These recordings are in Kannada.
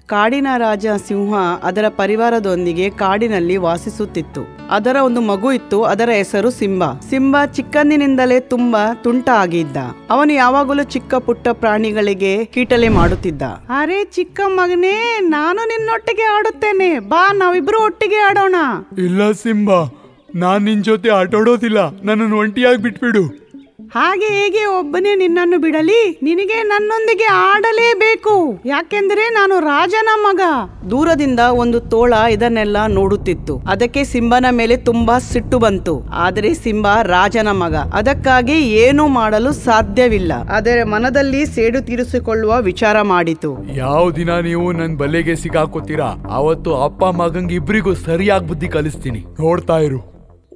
ಕಾಡಿನ ರಾಜ ಸಿಂಹ ಅದರ ಪರಿವಾರದೊಂದಿಗೆ ಕಾಡಿನಲ್ಲಿ ವಾಸಿಸುತ್ತಿತ್ತು. ಅದರ ಒಂದು ಮಗು ಇತ್ತು. ಅದರ ಹೆಸರು ಸಿಂಬಾ. ಸಿಂಬಾ ಚಿಕ್ಕಂದಿನಿಂದಲೇ ತುಂಬಾ ತುಂಟ ಆಗಿದ್ದ. ಅವನು ಯಾವಾಗಲೂ ಚಿಕ್ಕ ಪುಟ್ಟ ಪ್ರಾಣಿಗಳಿಗೆ ಕೀಟಲೆ ಮಾಡುತ್ತಿದ್ದ. ಅರೆ ಚಿಕ್ಕ ಮಗನೇ, ನಾನು ನಿನ್ನೊಟ್ಟಿಗೆ ಆಡುತ್ತೇನೆ, ಬಾ ನಾವಿಬ್ರು ಒಟ್ಟಿಗೆ ಆಡೋಣ. ಇಲ್ಲ ಸಿಂಬಾ, ನಾನ್ ನಿನ್ ಜೊತೆ ಆಟಾಡೋದಿಲ್ಲ, ನನ್ನನ್ನು ಒಂಟಿಯಾಗಿ ಬಿಟ್ಬಿಡು. ಹಾಗೆ ಹೇಗೆ ಒಬ್ಬನೇ ನಿನ್ನನ್ನು ಬಿಡಲಿ? ನಿನಗೆ ನನ್ನೊಂದಿಗೆ ಆಡಲೇಬೇಕು, ಯಾಕೆಂದ್ರೆ ನಾನು ರಾಜನ ಮಗ. ದೂರದಿಂದ ಒಂದು ತೋಳ ಇದನ್ನೆಲ್ಲ ನೋಡುತ್ತಿತ್ತು. ಅದಕ್ಕೆ ಸಿಂಬನ ಮೇಲೆ ತುಂಬಾ ಸಿಟ್ಟು ಬಂತು. ಆದರೆ ಸಿಂಬಾ ರಾಜನ ಮಗ, ಅದಕ್ಕಾಗಿ ಏನೂ ಮಾಡಲು ಸಾಧ್ಯವಿಲ್ಲ. ಅದರ ಮನದಲ್ಲಿ ಸೇಡು ತೀರಿಸಿಕೊಳ್ಳುವ ವಿಚಾರ ಮಾಡಿತು. ಯಾವ ದಿನ ನೀವು ನನ್ ಬಲೆಗೆ ಸಿಕ್ಕಾಕೋತೀರಾ ಅವತ್ತು ಅಪ್ಪ ಮಗಂಗ್ ಇಬ್ರಿಗೂ ಸರಿಯಾಗಿ ಬುದ್ಧಿ ಕಲಿಸ್ತೀನಿ, ನೋಡ್ತಾ ಇರು.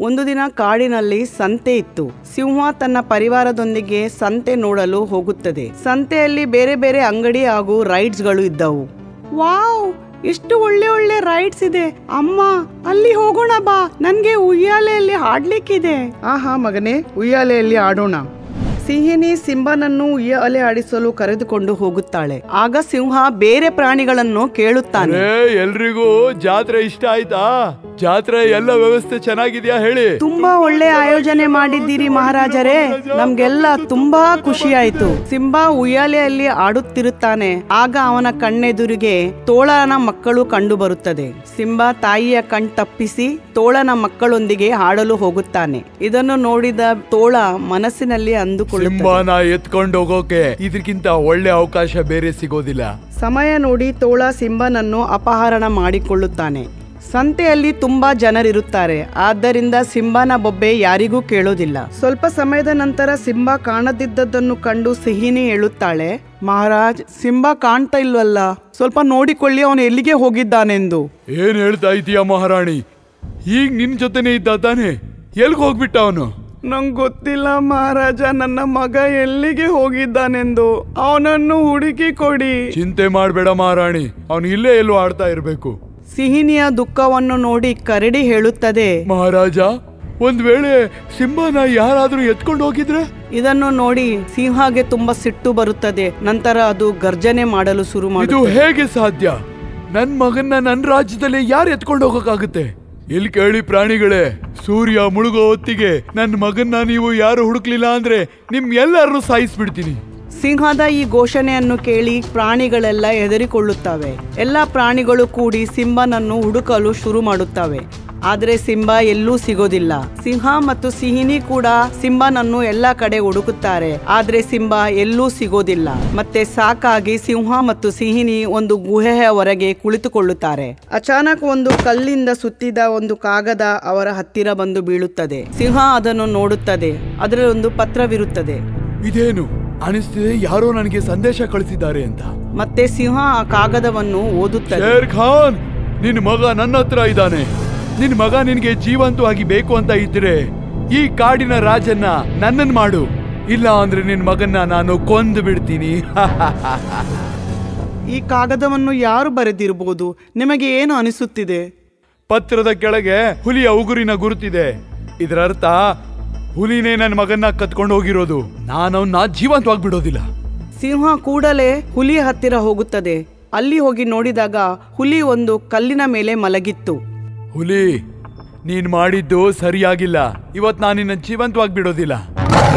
ಒಂದು ದಿನ ಕಾಡಿನಲ್ಲಿ ಸಂತೆ ಇತ್ತು. ಸಿಂಹ ತನ್ನ ಪರಿವಾರದೊಂದಿಗೆ ಸಂತೆ ನೋಡಲು ಹೋಗುತ್ತದೆ. ಸಂತೆಯಲ್ಲಿ ಬೇರೆ ಬೇರೆ ಅಂಗಡಿ ಹಾಗೂ ರೈಡ್ಸ್ ಗಳು ಇದ್ದವು. ವಾವ್, ಎಷ್ಟು ಒಳ್ಳೆ ಒಳ್ಳೆ ರೈಡ್ಸ್ ಇದೆ ಅಮ್ಮ, ಅಲ್ಲಿ ಹೋಗೋಣ ಬಾ, ನನ್ಗೆ ಉಯ್ಯಾಲೆಯಲ್ಲಿ ಆಡ್ಲಿಕ್ಕಿದೆ. ಆಹಾ ಮಗನೇ, ಉಯ್ಯಾಲೆಯಲ್ಲಿ ಆಡೋಣ. ಸಿಂಹಿನಿ ಸಿಂಬನನ್ನು ಉಯ್ಯಾಲೆ ಆಡಿಸಲು ಕರೆದುಕೊಂಡು ಹೋಗುತ್ತಾಳೆ. ಆಗ ಸಿಂಹ ಬೇರೆ ಪ್ರಾಣಿಗಳನ್ನು ಕೇಳುತ್ತಾನೆ. ಎಲ್ರಿಗೂ ಜಾತ್ರೆ ಇಷ್ಟ ಆಯ್ತಾ? ಜಾತ್ರೆ ಎಲ್ಲ ವ್ಯವಸ್ಥೆ ಚೆನ್ನಾಗಿದ್ಯಾ ಹೇಳಿ? ತುಂಬಾ ಒಳ್ಳೆ ಆಯೋಜನೆ ಮಾಡಿದ್ದೀರಿ ಮಹಾರಾಜರೇ, ನಮ್ಗೆಲ್ಲ ತುಂಬಾ ಖುಷಿ ಆಯ್ತು. ಸಿಂಬಾ ಉಯ್ಯಾಲೆಯಲ್ಲಿ ಆಡುತ್ತಿರುತ್ತಾನೆ. ಆಗ ಅವನ ಕಣ್ಣೆದುರಿಗೆ ತೋಳನ ಮಕ್ಕಳು ಕಂಡು ಬರುತ್ತದೆ. ಸಿಂಬಾ ತಾಯಿಯ ಕಣ್ ತಪ್ಪಿಸಿ ತೋಳನ ಮಕ್ಕಳೊಂದಿಗೆ ಆಡಲು ಹೋಗುತ್ತಾನೆ. ಇದನ್ನು ನೋಡಿದ ತೋಳ ಮನಸ್ಸಿನಲ್ಲಿ ಅಂದುಕೊಳ್ಳುತ್ತಾನೆ, ಸಿಂಬಾನ ಎತ್ಕೊಂಡು ಹೋಗೋಕೆ ಇದಕ್ಕಿಂತ ಒಳ್ಳೆ ಅವಕಾಶ ಬೇರೆ ಸಿಗೋದಿಲ್ಲ. ಸಮಯ ನೋಡಿ ತೋಳ ಸಿಂಬನನ್ನು ಅಪಹರಣ ಮಾಡಿಕೊಳ್ಳುತ್ತಾನೆ. ಸಂತೆಯಲ್ಲಿ ತುಂಬಾ ಜನರಿರುತ್ತಾರೆ, ಆದ್ದರಿಂದ ಸಿಂಬಾನ ಬೊಬ್ಬೆ ಯಾರಿಗೂ ಕೇಳೋದಿಲ್ಲ. ಸ್ವಲ್ಪ ಸಮಯದ ನಂತರ ಸಿಂಬಾ ಕಾಣದಿದ್ದದನ್ನು ಕಂಡು ಸಿಹಿನಿ ಹೇಳುತ್ತಾಳೆ, ಮಹಾರಾಜ್, ಸಿಂಬಾ ಕಾಣ್ತಾ ಇಲ್ವಲ್ಲ, ಸ್ವಲ್ಪ ನೋಡಿಕೊಳ್ಳಿ, ಅವನು ಎಲ್ಲಿಗೆ ಹೋಗಿದ್ದಾನೆಂದು. ಏನ್ ಹೇಳ್ತಾ ಇದೀಯ ಮಹಾರಾಣಿ? ಈಗ ನಿನ್ ಜೊತೆನೆ ಇದ್ದ ತಾನೆ, ಎಲ್ಗ್ ಹೋಗ್ಬಿಟ್ಟ ಅವನು? ನಂಗೆ ಗೊತ್ತಿಲ್ಲ ಮಹಾರಾಜ, ನನ್ನ ಮಗ ಎಲ್ಲಿಗೆ ಹೋಗಿದ್ದಾನೆಂದು, ಅವನನ್ನು ಹುಡುಕಿ ಕೊಡಿ. ಚಿಂತೆ ಮಾಡ್ಬೇಡ ಮಹಾರಾಣಿ, ಅವನು ಇಲ್ಲೇ ಎಲ್ಲೋ ಆಡ್ತಾ ಇರ್ಬೇಕು. ಸಿಹಿನಿಯ ದುಃಖವನ್ನು ನೋಡಿ ಕರಡಿ ಹೇಳುತ್ತದೆ, ಮಹಾರಾಜ, ಒಂದ್ ವೇಳೆ ಸಿಂಬಾನ ಯಾರಾದ್ರೂ ಎತ್ಕೊಂಡು ಹೋಗಿದ್ರೆ? ಇದನ್ನು ನೋಡಿ ಸಿಂಹಗೆ ತುಂಬಾ ಸಿಟ್ಟು ಬರುತ್ತದೆ. ನಂತರ ಅದು ಗರ್ಜನೆ ಮಾಡಲು ಶುರು ಮಾಡುತ್ತದೆ. ಇದು ಹೇಗೆ ಸಾಧ್ಯ? ನನ್ ಮಗನ್ನ ನನ್ ರಾಜ್ಯದಲ್ಲಿ ಯಾರು ಎತ್ಕೊಂಡು ಹೋಗಕ್ಕಾಗುತ್ತೆ? ಇಲ್ಲಿ ಕೇಳಿ ಪ್ರಾಣಿಗಳೇ, ಸೂರ್ಯ ಮುಳುಗೋ ಹೊತ್ತಿಗೆ ನನ್ ಮಗನ್ನ ನೀವು ಯಾರು ಹುಡುಕ್ಲಿಲ್ಲ ಅಂದ್ರೆ ನಿಮ್ ಎಲ್ಲರನ್ನು ಸಾಯಿಸ್ಬಿಡ್ತೀನಿ. ಸಿಂಹದ ಈ ಘೋಷಣೆಯನ್ನು ಕೇಳಿ ಪ್ರಾಣಿಗಳೆಲ್ಲ ಹೆದರಿಕೊಳ್ಳುತ್ತವೆ. ಎಲ್ಲಾ ಪ್ರಾಣಿಗಳು ಕೂಡಿ ಸಿಂಬನನ್ನು ಹುಡುಕಲು ಶುರು ಮಾಡುತ್ತವೆ. ಆದರೆ ಸಿಂಬಾ ಎಲ್ಲೂ ಸಿಗೋದಿಲ್ಲ. ಸಿಂಹ ಮತ್ತು ಸಿಹಿನಿ ಕೂಡ ಸಿಂಬನನ್ನು ಎಲ್ಲಾ ಕಡೆ ಹುಡುಕುತ್ತಾರೆ, ಆದ್ರೆ ಸಿಂಬಾ ಎಲ್ಲೂ ಸಿಗೋದಿಲ್ಲ. ಮತ್ತೆ ಸಾಕಾಗಿ ಸಿಂಹ ಮತ್ತು ಸಿಹಿನಿ ಒಂದು ಗುಹೆಯ ಹೊರಗೆ ಕುಳಿತುಕೊಳ್ಳುತ್ತಾರೆ. ಅಚಾನಕ್ ಒಂದು ಕಲ್ಲಿಂದ ಸುತ್ತಿದ ಒಂದು ಕಾಗದ ಅವರ ಹತ್ತಿರ ಬಂದು ಬೀಳುತ್ತದೆ. ಸಿಂಹ ಅದನ್ನು ನೋಡುತ್ತದೆ. ಅದರಲ್ಲಿ ಒಂದು ಪತ್ರವಿರುತ್ತದೆ. ಇದೇನು ಅನಿಸ್ತಿದೆ, ಯಾರೋ ನನಗೆ ಸಂದೇಶ ಕಳಿಸಿದ್ದಾರೆ ಅಂತ. ಮತ್ತೆ ಸಿಂಹ ಆ ಕಾಗದವನ್ನು ಓದುತ್ತದೆ. ಶೇರ್ ಖಾನ್, ನಿನ್ ಮಗ ನನ್ನ ಹತ್ರ ಇದ್ದಾನೆ. ನಿನ್ ಮಗ ನಿನ್ಗೆ ಜೀವಂತವಾಗಿ ಬೇಕು ಅಂತ ಇದ್ರೆ ಈ ಕಾಡಿನ ರಾಜನ್ನ ನನ್ನನ್ ಮಾಡು, ಇಲ್ಲ ಅಂದ್ರೆ ನಿನ್ ಮಗನ್ನ ನಾನು ಕೊಂದು ಬಿಡ್ತೀನಿ. ಈ ಕಾಗದವನ್ನು ಯಾರು ಬರೆದಿರಬಹುದು? ನಿಮಗೆ ಏನು ಅನಿಸುತ್ತಿದೆ? ಪತ್ರದ ಕೆಳಗೆ ಹುಲಿಯ ಉಗುರಿನ ಗುರುತಿದೆ. ಇದರ ಅರ್ಥ ಹುಲಿನೇ ನನ್ನ ಮಗನ್ನ ಕತ್ಕೊಂಡು ಹೋಗಿರೋದು. ನಾನವನ್ನ ಜೀವಂತವಾಗಿ ಬಿಡೋದಿಲ್ಲ. ಸಿಂಹ ಕೂಡಲೇ ಹುಲಿಯ ಹತ್ತಿರ ಹೋಗುತ್ತದೆ. ಅಲ್ಲಿ ಹೋಗಿ ನೋಡಿದಾಗ ಹುಲಿ ಒಂದು ಕಲ್ಲಿನ ಮೇಲೆ ಮಲಗಿತ್ತು. ಹುಲಿ, ನೀನ್ ಮಾಡಿದ್ದು ಸರಿಯಾಗಿಲ್ಲ, ಇವತ್ ನಾನು ನಿನ್ನ ಜೀವಂತವಾಗಿ ಬಿಡೋದಿಲ್ಲ.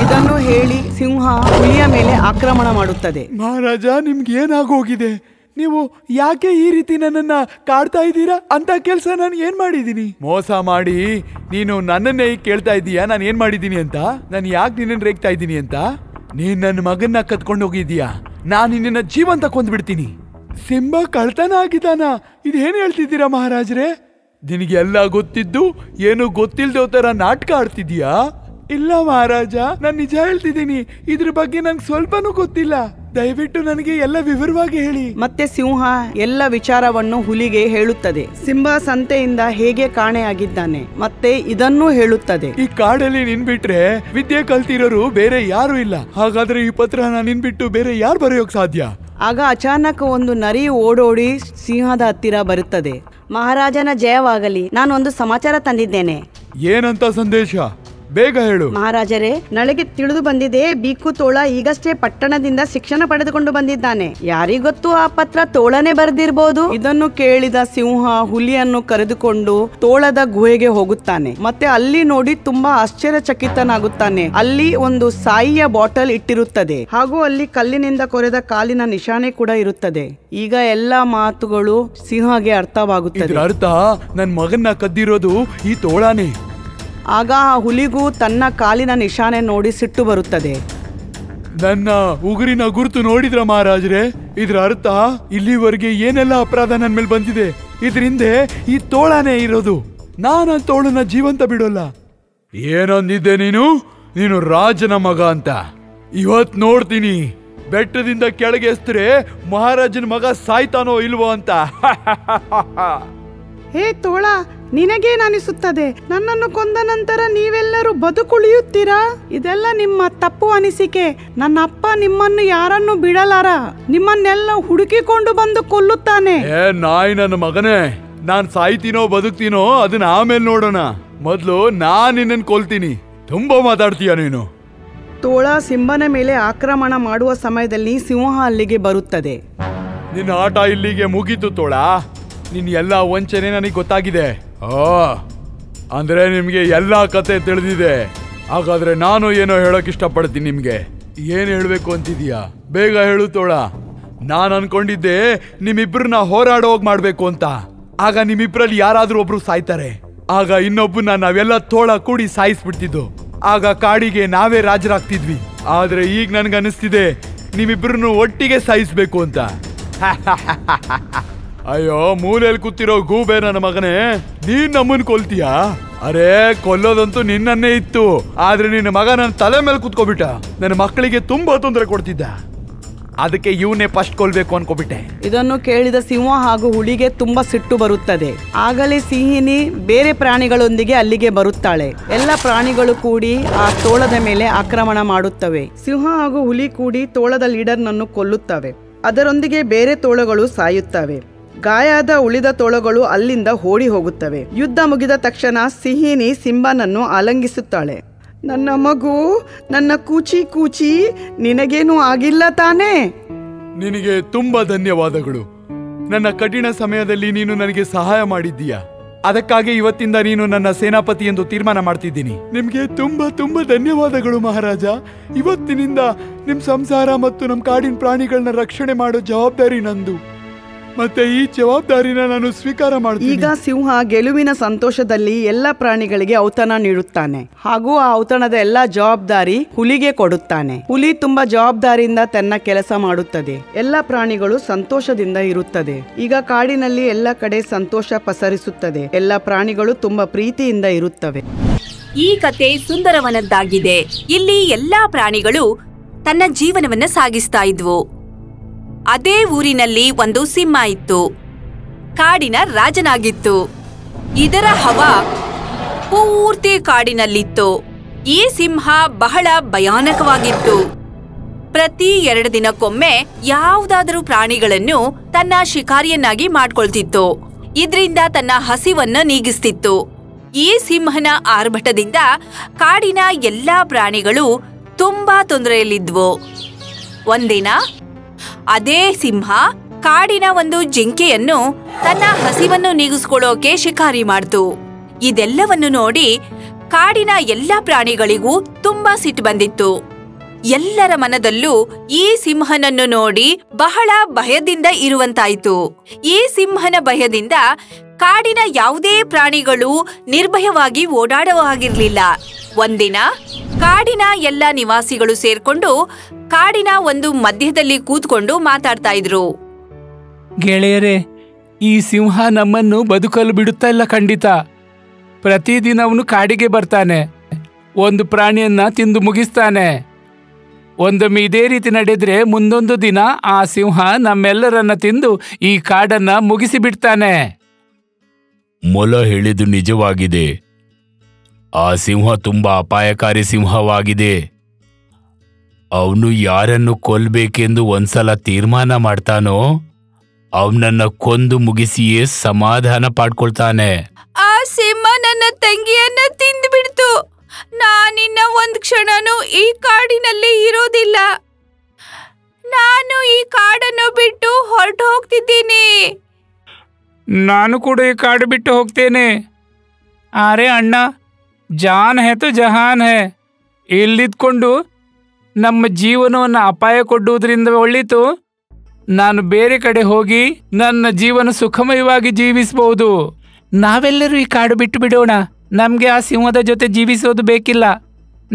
ಇದನ್ನು ಹೇಳಿ ಸಿಂಹ ಹುಲಿಯ ಮೇಲೆ ಆಕ್ರಮಣ ಮಾಡುತ್ತದೆ. ಮಹಾರಾಜ, ನಿಮ್ಗೆ ಏನಾಗೋಗಿದೆ? ನೀವು ಯಾಕೆ ಈ ರೀತಿ ನನ್ನನ್ನ ಕಾಡ್ತಾ ಇದ್ದೀರಾ? ಅಂತ ಕೆಲ್ಸ ನಾನು ಏನ್ ಮಾಡಿದೀನಿ? ಮೋಸ ಮಾಡಿ ನೀನು ನನ್ನನ್ನೇ ಕೇಳ್ತಾ ಇದ್ದೀಯಾ ನಾನು ಏನ್ ಮಾಡಿದೀನಿ ಅಂತ? ನಾನು ಯಾಕೆ ನಿನ್ನನ್ನು ರೇಗ್ತಾ ಇದ್ದೀನಿ ಅಂತ? ನೀನ್ ನನ್ನ ಮಗನ್ನ ಕತ್ಕೊಂಡು ಹೋಗಿದ್ದೀಯಾ, ನಾನು ನಿನ್ನ ಜೀವಂತ ಕೊಂದ್ಬಿಡ್ತೀನಿ. ಸಿಂಬಾ ಕಳ್ತನ ಆಗಿದ್ದಾನ? ಇದೇನ್ ಹೇಳ್ತಿದ್ದೀರಾ ಮಹಾರಾಜ್ರೆ? ನಿನಗೆ ಎಲ್ಲ ಗೊತ್ತಿದ್ದು ಏನು ಗೊತ್ತಿಲ್ದೇ ತರ ನಾಟಕ ಆಡ್ತಿದ್ಯಾ? ಇಲ್ಲ ಮಹಾರಾಜ, ನಾನು ನಿಜ ಹೇಳ್ತಿದ್ದೀನಿ. ಇದ್ರ ಬಗ್ಗೆ ನಂಗೆ ಸ್ವಲ್ಪನೂ ಗೊತ್ತಿಲ್ಲ. ದಯವಿಟ್ಟು ನನಗೆ ಎಲ್ಲ ವಿವರವಾಗಿ ಹೇಳಿ. ಮತ್ತೆ ಸಿಂಹ ಎಲ್ಲ ವಿಚಾರವನ್ನು ಹುಲಿಗೆ ಹೇಳುತ್ತದೆ. ಸಿಂಬಾ ಸಂತೆಯಿಂದ ಹೇಗೆ ಕಾಣೆಯಾಗಿದ್ದಾನೆ ಮತ್ತೆ ಇದನ್ನು ಹೇಳುತ್ತದೆ. ಈ ಕಾಡಲ್ಲಿ ನಿನ್ ಬಿಟ್ರೆ ವಿದ್ಯೆ ಕಲ್ತಿರೋರು ಬೇರೆ ಯಾರು ಇಲ್ಲ. ಹಾಗಾದ್ರೆ ಈ ಪತ್ರನ ನಿನ್ ಬಿಟ್ಟು ಬೇರೆ ಯಾರು ಬರೆಯೋಕ್ ಸಾಧ್ಯ? ಆಗ ಅಚಾನಕ್ ಒಂದು ನರಿ ಓಡೋಡಿ ಸಿಂಹದ ಹತ್ತಿರ ಬರುತ್ತದೆ. ಮಹಾರಾಜನ ಜಯವಾಗಲಿ, ನಾನೊಂದು ಸಮಾಚಾರ ತಂದಿದ್ದೇನೆ. ಏನಂತ ಸಂದೇಶ? ಬೇಗ ಹೇಳು. ಮಹಾರಾಜರೇ, ನನಗೆ ತಿಳಿದು ಬಂದಿದೆ, ಬಿಕ್ಕು ತೋಳ ಈಗಷ್ಟೇ ಪಟ್ಟಣದಿಂದ ಶಿಕ್ಷಣ ಪಡೆದುಕೊಂಡು ಬಂದಿದ್ದಾನೆ. ಯಾರಿಗೊತ್ತು ಆ ಪತ್ರ ತೋಳನೆ ಬರೆದಿರಬಹುದು. ಇದನ್ನು ಕೇಳಿದ ಸಿಂಹ ಹುಲಿಯನ್ನು ಕರೆದುಕೊಂಡು ತೋಳದ ಗುಹೆಗೆ ಹೋಗುತ್ತಾನೆ. ಮತ್ತೆ ಅಲ್ಲಿ ನೋಡಿ ತುಂಬಾ ಆಶ್ಚರ್ಯಚಕಿತನಾಗುತ್ತಾನೆ. ಅಲ್ಲಿ ಒಂದು ಸಾಯಿಯ ಬಾಟಲ್ ಇಟ್ಟಿರುತ್ತದೆ ಹಾಗೂ ಅಲ್ಲಿ ಕಲ್ಲಿನಿಂದ ಕೊರೆದ ಕಾಲಿನ ನಿಶಾನೆ ಕೂಡ ಇರುತ್ತದೆ. ಈಗ ಎಲ್ಲಾ ಮಾತುಗಳು ಸಿಂಹಗೆ ಅರ್ಥವಾಗುತ್ತದೆ. ಅರ್ಥ ನನ್ ಮಗನ್ನ ಕದ್ದಿರೋದು ಈ ತೋಳಾನೆ. ಆಗ ಆ ಹುಲಿಗೂ ತನ್ನ ಕಾಲಿನ ನಿಶಾನೆ ನೋಡಿ ಸಿಟ್ಟು ಬರುತ್ತದೆ. ನನ್ನ ಉಗುರಿನ ಗುರುತು ನೋಡಿದ್ರ ಮಹಾರಾಜ್ರೆ? ಇದ್ರ ಅರ್ಥ ಇಲ್ಲಿವರೆಗೆ ಏನೆಲ್ಲ ಅಪರಾಧ ನನ್ ಮೇಲೆ ಬಂದಿದೆ, ಇದ್ರಿಂದ ಈ ತೋಳಾನೇ ಇರೋದು. ನಾನು ತೋಳನ ಜೀವಂತ ಬಿಡೋಲ್ಲ. ಏನಂದಿದ್ದೆ ನೀನು ರಾಜನ ಮಗ ಅಂತ. ಇವತ್ ನೋಡ್ತೀನಿ ಬೆಟ್ಟದಿಂದ ಕೆಳಗೆ ಎಸ್ತರೆ ಮಹಾರಾಜನ ಮಗ ಸಾಯ್ತಾನೋ ಇಲ್ವೋ ಅಂತ. ಹೇ ತೋಳ, ನಿನಗೇನನಿಸುತ್ತದೆ? ನನ್ನನ್ನು ಕೊಂದ ನಂತರ ನೀವೆಲ್ಲರೂ ಬದುಕುಳಿಯುತ್ತೀರಾ? ಇದೆಲ್ಲ ನಿಮ್ಮ ತಪ್ಪು ಅನಿಸಿಕೆ. ನನ್ನ ಅಪ್ಪ ನಿಮ್ಮನ್ನು ಯಾರನ್ನು ಬಿಡಲಾರ, ನಿಮ್ಮನ್ನೆಲ್ಲ ಹುಡುಕಿಕೊಂಡು ಬಂದು ಕೊಲ್ಲುತ್ತಾನೆ. ನಾಯಿ ನನ್ನ ಮಗನೇ, ನಾನ್ ಸಾಯ್ತೀನೋ ಬದುಕ್ತೀನೋ ಅದನ್ನ ಆಮೇಲೆ ನೋಡೋಣ. ಮೊದ್ಲು ನಾನ್ ನಿನ್ನನ್ನು ಕೊಲ್ತೀನಿ. ತುಂಬಾ ಮಾತಾಡ್ತೀಯ ನೀನು. ತೋಳ ಸಿಂಹನ ಮೇಲೆ ಆಕ್ರಮಣ ಮಾಡುವ ಸಮಯದಲ್ಲಿ ಸಿಂಹ ಅಲ್ಲಿಗೆ ಬರುತ್ತದೆ. ನಿನ್ನ ಆಟ ಇಲ್ಲಿಗೆ ಮುಗೀತು ತೋಳ. ನಿನ್ ಎಲ್ಲಾ ವಂಚನೆ ನನಗೆ ಗೊತ್ತಾಗಿದೆ. ಅಂದ್ರೆ ನಿಮ್ಗೆ ಎಲ್ಲಾ ಕತೆ ತಿಳಿದಿದೆ. ಹಾಗಾದ್ರೆ ನಾನು ಏನೋ ಹೇಳಕ್ ಇಷ್ಟಪಡ್ತೀನಿ. ನಿಮ್ಗೆ ಏನ್ ಹೇಳ್ಬೇಕು ಅಂತಿದೀಯಾ? ಬೇಗ ಹೇಳು ತೋಳ. ನಾನ್ ಅನ್ಕೊಂಡಿದ್ದೆ ನಿಮ್ಮಿಬ್ರನ್ನ ಹೋರಾಡೋಗ್ ಮಾಡ್ಬೇಕು ಅಂತ. ಆಗ ನಿಮ್ಮಿಬ್ರಲ್ಲಿ ಯಾರಾದ್ರೂ ಒಬ್ರು ಸಾಯ್ತಾರೆ. ಆಗ ಇನ್ನೊಬ್ಬನ ನಾವೆಲ್ಲ ತೋಳ ಕೂಡಿ ಸಾಯಿಸ್ಬಿಡ್ತಿದ್ದು. ಆಗ ಕಾಡಿಗೆ ನಾವೇ ರಾಜರಾಗ್ತಿದ್ವಿ. ಆದ್ರೆ ಈಗ ನನ್ಗನ್ನಿಸ್ತಿದೆ ನೀವಿಬ್ರನ್ನು ಒಟ್ಟಿಗೆ ಸಾಯಿಸ್ಬೇಕು ಅಂತ. ಅಯ್ಯೋ, ಮೂಲೆಯಲ್ಲಿ ಕೂತಿರೋ ಗೂಬೆ ನನ್ನ ಮಗನೇ, ನೀನ್ ನಮ್ಮನ್ ಕೊಲ್ತೀಯಾ? ಅರೆ, ಕೊಲ್ಲೋದಂತೂ ನಿನ್ನನ್ನೇ ಇತ್ತು. ಆದ್ರೆ ನಿನ್ನ ಮಗ ನನ್ನ ತಲೆ ಮೇಲೆ ಕೂತ್ಕೋಬಿಟ್ಟ. ನನ್ನ ಮಕ್ಕಳಿಗೆ ತುಂಬಾ ತೊಂದರೆ ಕೊಡ್ತಿದ್ದ. ಅದಕ್ಕೆ ಇವನೇ ಫಸ್ಟ್ ಕೊಲ್ಬೇಕು ಅನ್ಕೋಬಿಟ್ಟೆ. ಇದನ್ನು ಕೇಳಿದ ಸಿಂಹ ಹಾಗೂ ಹುಲಿಗೆ ತುಂಬಾ ಸಿಟ್ಟು ಬರುತ್ತದೆ. ಆಗಲೇ ಸಿಂಹಿನಿ ಬೇರೆ ಪ್ರಾಣಿಗಳೊಂದಿಗೆ ಅಲ್ಲಿಗೆ ಬರುತ್ತಾಳೆ. ಎಲ್ಲ ಪ್ರಾಣಿಗಳು ಕೂಡಿ ಆ ತೋಳದ ಮೇಲೆ ಆಕ್ರಮಣ ಮಾಡುತ್ತವೆ. ಸಿಂಹ ಹಾಗೂ ಹುಲಿ ಕೂಡಿ ತೋಳದ ಲೀಡರ್ನನ್ನು ಕೊಲ್ಲುತ್ತವೆ. ಅದರೊಂದಿಗೆ ಬೇರೆ ತೋಳಗಳು ಸಾಯುತ್ತವೆ. ಗಾಯದ ಉಳಿದ ತೋಳಗಳು ಅಲ್ಲಿಂದ ಓಡಿ ಹೋಗುತ್ತವೆ. ಯುದ್ಧ ಮುಗಿದ ತಕ್ಷಣ ಸಿಂಹಿನಿ ಸಿಂಬನನ್ನು ಆಲಂಗಿಸುತ್ತಾಳೆ. ನನ್ನ ಮಗು, ನನ್ನ ಕೂಚಿ ಕೂಚಿ, ನಿನಗೇನು ಆಗಿಲ್ಲ ತಾನೇ? ನಿನಗೆ ತುಂಬಾ ಧನ್ಯವಾದಗಳು. ನನ್ನ ಕಠಿಣ ಸಮಯದಲ್ಲಿ ನೀನು ನನಗೆ ಸಹಾಯ ಮಾಡಿದ್ದೀಯಾ. ಅದಕ್ಕಾಗಿ ಇವತ್ತಿಂದ ನೀನು ನನ್ನ ಸೇನಾಪತಿ ಎಂದು ತೀರ್ಮಾನ ಮಾಡ್ತಿದ್ದೀನಿ. ನಿಮ್ಗೆ ತುಂಬಾ ತುಂಬಾ ಧನ್ಯವಾದಗಳು ಮಹಾರಾಜ. ಇವತ್ತಿನಿಂದ ನಿಮ್ ಸಂಸಾರ ಮತ್ತು ನಮ್ ಕಾಡಿನ ಪ್ರಾಣಿಗಳನ್ನ ರಕ್ಷಣೆ ಮಾಡೋ ಜವಾಬ್ದಾರಿ ನಂದು. ಮತ್ತೆ ಈ ಜವಾಬ್ದಾರಿನ ನಾನು ಸ್ವೀಕಾರ ಮಾಡ್ತೀನಿ. ಈಗ ಸಿಂಹ ಗೆಲುವಿನ ಸಂತೋಷದಲ್ಲಿ ಎಲ್ಲ ಪ್ರಾಣಿಗಳಿಗೆ ಔತಣ ನೀಡುತ್ತಾನೆ ಹಾಗೂ ಆ ಔತಣದ ಎಲ್ಲ ಜವಾಬ್ದಾರಿ ಹುಲಿಗೆ ಕೊಡುತ್ತಾನೆ. ಹುಲಿ ತುಂಬಾ ಜವಾಬ್ದಾರಿಯಿಂದ ತನ್ನ ಕೆಲಸ ಮಾಡುತ್ತದೆ. ಎಲ್ಲ ಪ್ರಾಣಿಗಳು ಸಂತೋಷದಿಂದ ಇರುತ್ತದೆ. ಈಗ ಕಾಡಿನಲ್ಲಿ ಎಲ್ಲ ಕಡೆ ಸಂತೋಷ ಪಸರಿಸುತ್ತದೆ. ಎಲ್ಲ ಪ್ರಾಣಿಗಳು ತುಂಬಾ ಪ್ರೀತಿಯಿಂದ ಇರುತ್ತವೆ. ಈ ಕತೆ ಸುಂದರವನದ್ದಾಗಿದೆ. ಇಲ್ಲಿ ಎಲ್ಲಾ ಪ್ರಾಣಿಗಳು ತನ್ನ ಜೀವನವನ್ನ ಸಾಗಿಸ್ತಾ ಇದ್ವು. ಅದೇ ಊರಿನಲ್ಲಿ ಒಂದು ಸಿಂಹ ಇತ್ತು. ಕಾಡಿನ ರಾಜನಾಗಿತ್ತು. ಇದರ ಹವಾ ಪೂರ್ತಿ ಕಾಡಿನಲ್ಲಿತ್ತು. ಈ ಸಿಂಹ ಬಹಳ ಭಯಾನಕವಾಗಿತ್ತು. ಪ್ರತಿ 2 ದಿನಕ್ಕೊಮ್ಮೆ ಯಾವುದಾದರೂ ಪ್ರಾಣಿಗಳನ್ನು ತನ್ನ ಶಿಕಾರಿಯನ್ನಾಗಿ ಮಾಡ್ಕೊಳ್ತಿತ್ತು. ಇದರಿಂದ ತನ್ನ ಹಸಿವನ್ನ ನೀಗಿಸ್ತಿತ್ತು. ಈ ಸಿಂಹನ ಆರ್ಭಟದಿಂದ ಕಾಡಿನ ಎಲ್ಲಾ ಪ್ರಾಣಿಗಳು ತುಂಬಾ ತೊಂದರೆಯಲ್ಲಿದ್ವು. ಒಂದಿನ ಅದೇ ಸಿಂಹ ಕಾಡಿನ ಒಂದು ಜಿಂಕೆಯನ್ನು ತನ್ನ ಹಸಿವನ್ನು ನೀಗಿಸ್ಕೊಳ್ಳೋಕೆ ಶಿಕಾರಿ ಮಾಡ್ತು. ಇದೆಲ್ಲವನ್ನು ನೋಡಿ ಕಾಡಿನ ಎಲ್ಲಾ ಪ್ರಾಣಿಗಳಿಗೂ ತುಂಬಾ ಸಿಟ್ಟು ಬಂದಿತ್ತು. ಎಲ್ಲರ ಮನದಲ್ಲೂ ಈ ಸಿಂಹನನ್ನು ನೋಡಿ ಬಹಳ ಭಯದಿಂದ ಇರುವಂತಾಯ್ತು. ಈ ಸಿಂಹನ ಭಯದಿಂದ ಕಾಡಿನ ಯಾವುದೇ ಪ್ರಾಣಿಗಳು ನಿರ್ಭಯವಾಗಿ ಓಡಾಡುವ ಹಾಗಿರ್ಲಿಲ್ಲ. ಒಂದಿನ ಕಾಡಿನ ಎಲ್ಲ ನಿವಾಸಿಗಳು ಸೇರ್ಕೊಂಡು ಕಾಡಿನ ಒಂದು ಮಧ್ಯದಲ್ಲಿ ಕೂತ್ಕೊಂಡು ಮಾತಾಡ್ತಾ ಇದ್ರು. ಗೆಳೆಯರೇ, ಈ ಸಿಂಹ ನಮ್ಮನ್ನು ಬದುಕಲು ಬಿಡುತ್ತಾ ಇಲ್ಲ. ಖಂಡಿತ ಪ್ರತಿದಿನ ಅವನು ಕಾಡಿಗೆ ಬರ್ತಾನೆ, ಒಂದು ಪ್ರಾಣಿಯನ್ನ ತಿಂದು ಮುಗಿಸ್ತಾನೆ. ಒಂದೊಮ್ಮೆ ಇದೇ ರೀತಿ ನಡೆದ್ರೆ ಮುಂದೊಂದು ದಿನ ಆ ಸಿಂಹ ನಮ್ಮೆಲ್ಲರನ್ನ ತಿಂದು ಈ ಕಾಡನ್ನ ಮುಗಿಸಿಬಿಡ್ತಾನೆ. ಮೊಲ ಹೇಳಿದ್ದು ನಿಜವಾಗಿದೆ. ಆ ಸಿಂಹ ತುಂಬಾ ಅಪಾಯಕಾರಿ ಸಿಂಹವಾಗಿದೆ. ಅವನು ಯಾರನ್ನು ಕೊಲ್ಬೇಕೆಂದು ಒಂದ್ಸಲ ತೀರ್ಮಾನ ಮಾಡ್ತಾನೋ ಅವನನ್ನ ಕೊಂದು ಮುಗಿಸಿಯೇ ಸಮಾಧಾನ ಪಡ್ಕೊಳ್ತಾನೆ. ಆ ಸಿಂಹ ನನ್ನ ತಂಗಿಯನ್ನ ತಿಂದು ಬಿಡ್ತು. ನಾನಿನ್ನ ಒಂದ್ ಕ್ಷಣನೂ ಈ ಕಾಡಿನಲ್ಲಿ ಇರೋದಿಲ್ಲ. ನಾನು ಈ ಕಾಡನ್ನು ಬಿಟ್ಟು ಹೊರಟು ಹೋಗ್ತಿದ್ದೀನಿ. ನಾನು ಕೂಡ ಈ ಕಾಡು ಬಿಟ್ಟು ಹೋಗ್ತೇನೆ. ಅರೆ ಅಣ್ಣ, ಜಾನ್ ಹೇ ತೋ ಜಹಾನ್ ಹೇ. ಇಲ್ಲಿದ್ಕೊಂಡು ನಮ್ಮ ಜೀವನವನ್ನು ಅಪಾಯ ಕೊಡುವುದರಿಂದ ಒಳ್ಳಿತು ನಾನು ಬೇರೆ ಕಡೆ ಹೋಗಿ ನನ್ನ ಜೀವನ ಸುಖಮಯವಾಗಿ ಜೀವಿಸಬಹುದು. ನಾವೆಲ್ಲರೂ ಈ ಕಾಡು ಬಿಟ್ಟು ಬಿಡೋಣ. ನಮ್ಗೆ ಆ ಸಿಂಹದ ಜೊತೆ ಜೀವಿಸೋದು ಬೇಕಿಲ್ಲ.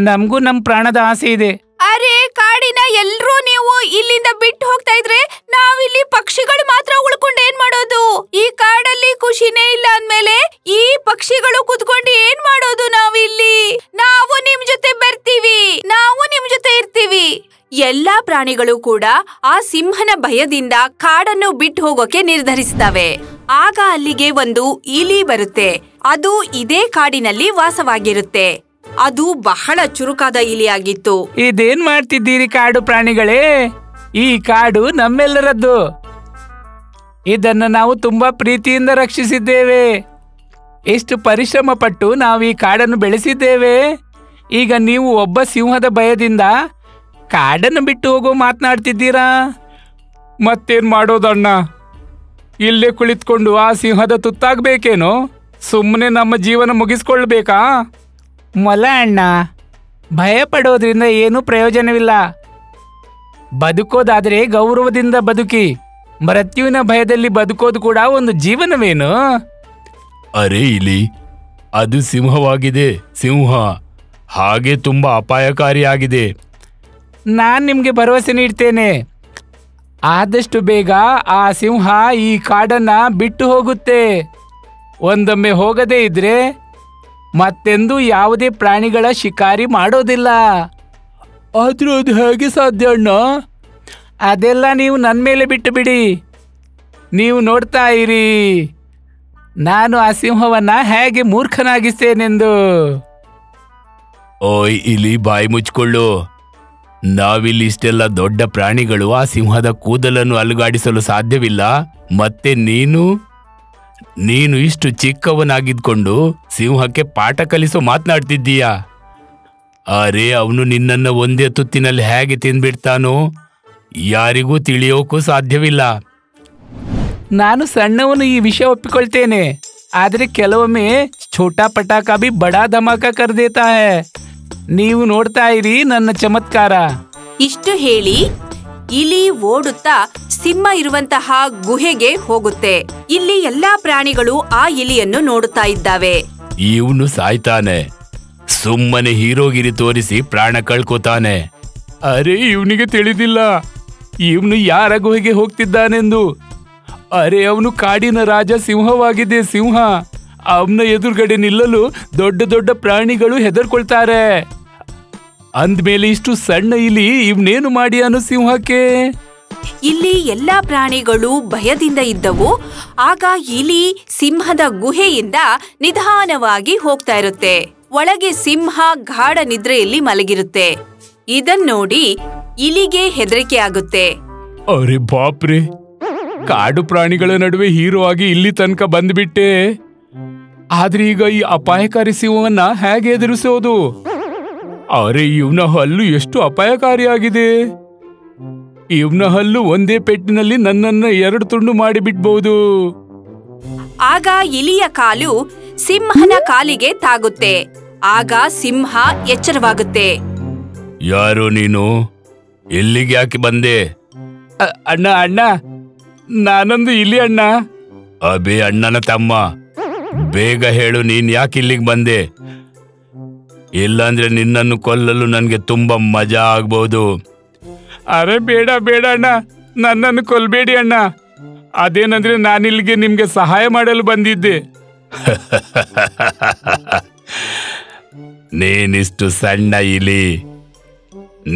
ನಮಗೂ ನಮ್ಮ ಪ್ರಾಣದ ಆಸೆ ಇದೆ. ಅರೆ ಕಾಡಿನ ಎಲ್ರೂ ನೀವು ಇಲ್ಲಿಂದ ಬಿಟ್ಟು ಹೋಗ್ತಾ ಇದ್ರೆ ನಾವಿಲ್ಲಿ ಪಕ್ಷಿಗಳು ಮಾತ್ರ ಉಳ್ಕೊಂಡು ಏನ್ ಮಾಡೋದು? ಈ ಕಾಡಲ್ಲಿ ಖುಷಿನೇ ಇಲ್ಲ ಅಂದ್ಮೇಲೆ ಈ ಪಕ್ಷಿಗಳು ಕುತ್ಕೊಂಡು ಏನ್ ಮಾಡೋದು? ನಾವಿಲ್ಲಿ ನಾವು ನಿಮ್ ಜೊತೆ ಬರ್ತೀವಿ, ನಾವು ನಿಮ್ ಜೊತೆ ಇರ್ತೀವಿ. ಎಲ್ಲಾ ಪ್ರಾಣಿಗಳು ಕೂಡ ಆ ಸಿಂಹನ ಭಯದಿಂದ ಕಾಡನ್ನು ಬಿಟ್ಟು ಹೋಗೋಕೆ ನಿರ್ಧರಿಸ್ತವೆ. ಆಗ ಅಲ್ಲಿಗೆ ಒಂದು ಇಲಿ ಬರುತ್ತೆ. ಅದು ಇದೇ ಕಾಡಿನಲ್ಲಿ ವಾಸವಾಗಿರುತ್ತೆ. ಅದು ಬಹಳ ಚುರುಕಾದ ಇಲಿಯಾಗಿತ್ತು. ಇದೇನ್ ಮಾಡ್ತಿದ್ದೀರಿ ಕಾಡು ಪ್ರಾಣಿಗಳೇ? ಈ ಕಾಡು ನಮ್ಮೆಲ್ಲರದ್ದು. ಇದನ್ನು ನಾವು ತುಂಬಾ ಪ್ರೀತಿಯಿಂದ ರಕ್ಷಿಸಿದ್ದೇವೆ. ಎಷ್ಟು ಪರಿಶ್ರಮ ಪಟ್ಟು ನಾವು ಈ ಕಾಡನ್ನು ಬೆಳೆಸಿದ್ದೇವೆ. ಈಗ ನೀವು ಒಬ್ಬ ಸಿಂಹದ ಭಯದಿಂದ ಕಾಡನ್ನು ಬಿಟ್ಟು ಹೋಗೋ ಮಾತನಾಡ್ತಿದ್ದೀರಾ? ಮತ್ತೇನ್ ಮಾಡೋದಣ್ಣ? ಇಲ್ಲೇ ಕುಳಿತುಕೊಂಡು ಆ ಸಿಂಹದ ತುತ್ತಾಗ್ಬೇಕೇನೋ? ಸುಮ್ಮನೆ ನಮ್ಮ ಜೀವನ ಮುಗಿಸ್ಕೊಳ್ಬೇಕಾ? ಮೊಲ ಅಣ್ಣ, ಭಯ ಪಡೋದ್ರಿಂದ ಏನೂ ಪ್ರಯೋಜನವಿಲ್ಲ. ಬದುಕೋದಾದ್ರೆ ಗೌರವದಿಂದ ಬದುಕಿ. ಮೃತ್ಯುವಿನ ಭಯದಲ್ಲಿ ಬದುಕೋದು ಕೂಡ ಒಂದು ಜೀವನವೇನು? ಅರೆ ಇಲಿ, ಅದು ಸಿಂಹವಾಗಿದೆ. ಸಿಂಹ ಹಾಗೆ ತುಂಬಾ ಅಪಾಯಕಾರಿಯಾಗಿದೆ. ನಾನು ನಿಮಗೆ ಭರವಸೆ ನೀಡ್ತೇನೆ, ಆದಷ್ಟು ಬೇಗ ಆ ಸಿಂಹ ಈ ಕಾಡನ್ನ ಬಿಟ್ಟು ಹೋಗುತ್ತೆ. ಒಂದೊಮ್ಮೆ ಹೋಗದೇ ಇದ್ರೆ ಮತ್ತೆಂದೂ ಯಾವುದೇ ಪ್ರಾಣಿಗಳ ಶಿಕಾರಿ ಮಾಡೋದಿಲ್ಲ. ಆದ್ರೂ ಅದು ಹೇಗೆ ಸಾಧ್ಯ ಅಣ್ಣ? ಅದೆಲ್ಲ ನೀವು ನನ್ನ ಮೇಲೆ ಬಿಟ್ಟು ಬಿಡಿ. ನೀವು ನೋಡ್ತಾ ಇರಿ ನಾನು ಆ ಸಿಂಹವನ್ನ ಹೇಗೆ ಮೂರ್ಖನಾಗಿಸ್ತೇನೆಂದು. ಓಯ್ ಇಲಿ, ಬಾಯಿ ಮುಚ್ಕೊಳ್ಳು. ನಾವಿಲ್ಲಿ ಇಷ್ಟೆಲ್ಲ ದೊಡ್ಡ ಪ್ರಾಣಿಗಳು ಆ ಸಿಂಹದ ಕೂದಲನ್ನು ಅಲುಗಾಡಿಸಲು ಸಾಧ್ಯವಿಲ್ಲ. ಮತ್ತೆ ನೀನು ಇಷ್ಟು ಚಿಕ್ಕವನಾಗಿದ್ಕೊಂಡು ಸಿಂಹಕ್ಕೆ ಪಾಠ ಕಲಿಸೋ ಮಾತನಾಡ್ತಿದ್ದೀಯಾ? ಅರೆ, ಅವನು ನಿನ್ನನ್ನು ಒಂದೇ ತುತ್ತಿನಲ್ಲಿ ಹೇಗೆ ತಿಂದ್ಬಿಡ್ತಾನೋ ಯಾರಿಗೂ ತಿಳಿಯೋಕ್ಕೂ ಸಾಧ್ಯವಿಲ್ಲ. ನಾನು ಸಣ್ಣವನು, ಈ ವಿಷಯ ಒಪ್ಪಿಕೊಳ್ತೇನೆ. ಆದ್ರೆ ಕೆಲವೊಮ್ಮೆ ಛೋಟಾ ಪಟಾಕ ಬಿ ಬಡಾ ಧಮಾಕ ಕರ್ ದೇತಾ ಹೈ. ನೀವು ನೋಡ್ತಾ ಇರಿ ನನ್ನ ಚಮತ್ಕಾರ. ಇಷ್ಟು ಹೇಳಿ ಇಲಿ ಓಡುತ್ತಾ ಸಿಂಹ ಇರುವಂತಹ ಗುಹೆಗೆ ಹೋಗುತ್ತೆ. ಇಲ್ಲಿ ಎಲ್ಲಾ ಪ್ರಾಣಿಗಳು ಆ ಇಲಿಯನ್ನು ನೋಡುತ್ತಾ ಇದ್ದಾವೆ. ಇವನು ಸಾಯ್ತಾನೆ, ಸುಮ್ಮನೆ ಹೀರೋಗಿರಿ ತೋರಿಸಿ ಪ್ರಾಣ ಕಳ್ಕೋತಾನೆ. ಅರೆ, ಇವನಿಗೆ ತಿಳಿದಿಲ್ಲ ಇವನು ಯಾರ ಗುಹೆಗೆ ಹೋಗ್ತಿದ್ದಾನೆಂದು. ಅರೆ, ಅವನು ಕಾಡಿನ ರಾಜ ಸಿಂಹವಾಗಿದೆ. ಸಿಂಹ ಅವನ ಎದುರುಗಡೆ ನಿಲ್ಲಲು ದೊಡ್ಡ ದೊಡ್ಡ ಪ್ರಾಣಿಗಳು ಹೆದರ್ಕೊಳ್ತಾರೆ. ಅಂದ್ಮೇಲೆ ಇಷ್ಟು ಸಣ್ಣ ಇಲಿ ಇವನೇನು ಮಾಡಿ ಅನ್ನೋ ಸಿಂಹಕ್ಕೆ? ಇಲ್ಲಿ ಎಲ್ಲಾ ಪ್ರಾಣಿಗಳು ಭಯದಿಂದ ಇದ್ದವು. ಆಗ ಇಲಿ ಸಿಂಹದ ಗುಹೆಯಿಂದ ನಿಧಾನವಾಗಿ ಹೋಗ್ತಾ ಇರುತ್ತೆ. ಒಳಗೆ ಸಿಂಹ ಗಾಢ ನಿದ್ರೆಯಲ್ಲಿ ಮಲಗಿರುತ್ತೆ. ಇದನ್ನೋಡಿ ಇಲಿಗೆ ಹೆದರಿಕೆ ಆಗುತ್ತೆ. ಅರೆ ಬಾಪ್ರೆ, ಕಾಡು ಪ್ರಾಣಿಗಳ ನಡುವೆ ಹೀರೋ ಆಗಿ ಇಲ್ಲಿ ತನಕ ಬಂದ್ಬಿಟ್ಟೆ. ಆದ್ರೆ ಈಗ ಈ ಅಪಾಯಕಾರಿ ಸಿಂಹವನ್ನ ಹೇಗೆ ಎದುರಿಸೋದು? ಅರೆ, ಇವನ ಹಲ್ಲು ಎಷ್ಟು ಅಪಾಯಕಾರಿಯಾಗಿದೆ. ಇವನ ಹಲ್ಲು ಒಂದೇ ಪೆಟ್ಟಿನಲ್ಲಿ ನನ್ನನ್ನ 2 ತುಂಡು ಮಾಡಿಬಿಡ್ಬಹುದು. ಆಗ ಇಲಿಯ ಕಾಲು ಸಿಂಹನ ಕಾಲಿಗೆ ತಾಗುತ್ತೆ. ಆಗ ಸಿಂಹ ಎಚ್ಚರವಾಗುತ್ತೆ. ಯಾರು ನೀನು? ಎಲ್ಲಿಗೆ ಯಾಕೆ ಬಂದೆ? ಅಣ್ಣ ಅಣ್ಣ, ನಾನೊಂದು ಇಲಿ ಅಣ್ಣ. ಅಬೇ ಅಣ್ಣನ ತಮ್ಮ, ಬೇಗ ಹೇಳು, ನೀನ್ ಯಾಕೆ ಇಲ್ಲಿಗೆ ಬಂದೆ? ಇಲ್ಲಾಂದ್ರೆ ನಿನ್ನನ್ನು ಕೊಲ್ಲಲು ನನ್ಗೆ ತುಂಬಾ ಮಜಾ ಆಗ್ಬಹುದು. ಅರೆ ಬೇಡ ಬೇಡ ಅಣ್ಣ, ನನ್ನನ್ನು ಕೊಲ್ಬೇಡಿ ಅಣ್ಣ. ಅದೇನಂದ್ರೆ ನಾನಿಲ್ಲಿಗೆ ನಿಮ್ಗೆ ಸಹಾಯ ಮಾಡಲು ಬಂದಿದ್ದೆ. ನೀನಿಷ್ಟು ಸಣ್ಣ ಇಲಿ,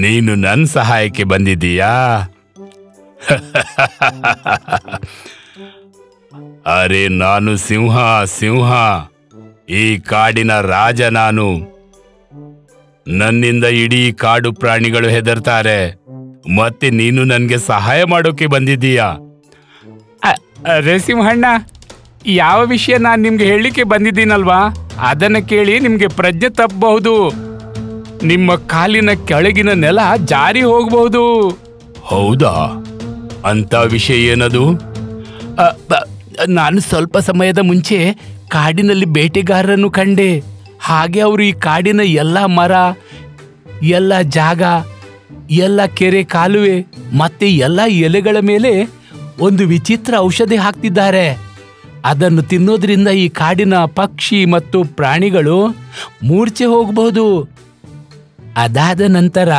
ನೀನು ನನ್ನ ಸಹಾಯಕ್ಕೆ ಬಂದಿದ್ದೀಯಾ? ಅರೆ, ನಾನು ಸಿಂಹ. ಈ ಕಾಡಿನ ರಾಜ ನಾನು. ನನ್ನಿಂದ ಇಡೀ ಕಾಡು ಪ್ರಾಣಿಗಳು ಹೆದರ್ತಾರೆ. ಮತ್ತೆ ನೀನು ನನ್ಗೆ ಸಹಾಯ ಮಾಡೋಕೆ ಬಂದಿದ್ದೀಯಾ? ಅರೆ ಸಿಂಹಣ್ಣ, ಯಾವ ವಿಷಯ ನಾನು ನಿಮ್ಗೆ ಹೇಳಲಿಕ್ಕೆ ಬಂದಿದ್ದೀನಲ್ವಾ ಅದನ್ನ ಕೇಳಿ ನಿಮ್ಗೆ ಪ್ರಜ್ಞೆ ತಪ್ಪಬಹುದು. ನಿಮ್ಮ ಕಾಲಿನ ಕೆಳಗಿನ ನೆಲ ಜಾರಿ ಹೋಗಬಹುದು. ಹೌದಾ? ಅಂತ ವಿಷಯ ಏನದು? ನಾನು ಸ್ವಲ್ಪ ಸಮಯದ ಮುಂಚೆ ಕಾಡಿನಲ್ಲಿ ಬೇಟೆಗಾರರನ್ನು ಕಂಡೆ. ಹಾಗೆ ಅವರು ಈ ಕಾಡಿನ ಎಲ್ಲ ಮರ, ಎಲ್ಲ ಜಾಗ, ಎಲ್ಲ ಕೆರೆ ಕಾಲುವೆ ಮತ್ತೆ ಎಲ್ಲ ಎಲೆಗಳ ಮೇಲೆ ಒಂದು ವಿಚಿತ್ರ ಔಷಧಿ ಹಾಕ್ತಿದ್ದಾರೆ. ಅದನ್ನು ತಿನ್ನೋದ್ರಿಂದ ಈ ಕಾಡಿನ ಪಕ್ಷಿ ಮತ್ತು ಪ್ರಾಣಿಗಳು ಮೂರ್ಛೆ ಹೋಗಬಹುದು. ಅದಾದ ನಂತರ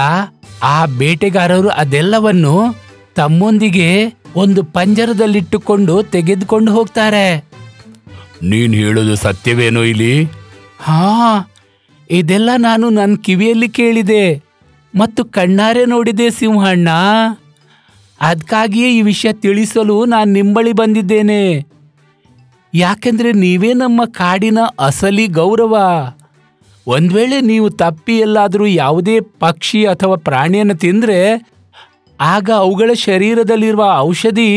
ಆ ಬೇಟೆಗಾರರು ಅದೆಲ್ಲವನ್ನು ತಮ್ಮೊಂದಿಗೆ ಒಂದು ಪಂಜರದಲ್ಲಿಟ್ಟುಕೊಂಡು ತೆಗೆದುಕೊಂಡು ಹೋಗ್ತಾರೆ. ನೀನ್ ಹೇಳೋದು ಸತ್ಯವೇನೋ ಇಲ್ಲಿ? ಹಾ, ಇದೆಲ್ಲ ನಾನು ನನ್ನ ಕಿವಿಯಲ್ಲಿ ಕೇಳಿದೆ ಮತ್ತು ಕಣ್ಣಾರೆ ನೋಡಿದೆ ಸಿಂಹಣ್ಣ. ಅದಕ್ಕಾಗಿಯೇ ಈ ವಿಷಯ ತಿಳಿಸಲು ನಾನು ನಿಂಬಳಿ ಬಂದಿದ್ದೇನೆ. ಯಾಕೆಂದ್ರೆ ನೀವೇ ನಮ್ಮ ಕಾಡಿನ ಅಸಲಿ ಗೌರವ. ಒಂದ್ ವೇಳೆ ನೀವು ತಪ್ಪಿ ಎಲ್ಲಾದರೂ ಯಾವುದೇ ಪಕ್ಷಿ ಅಥವಾ ಪ್ರಾಣಿಯನ್ನು ತಿಂದ್ರೆ ಆಗ ಅವುಗಳ ಶರೀರದಲ್ಲಿರುವ ಔಷಧಿ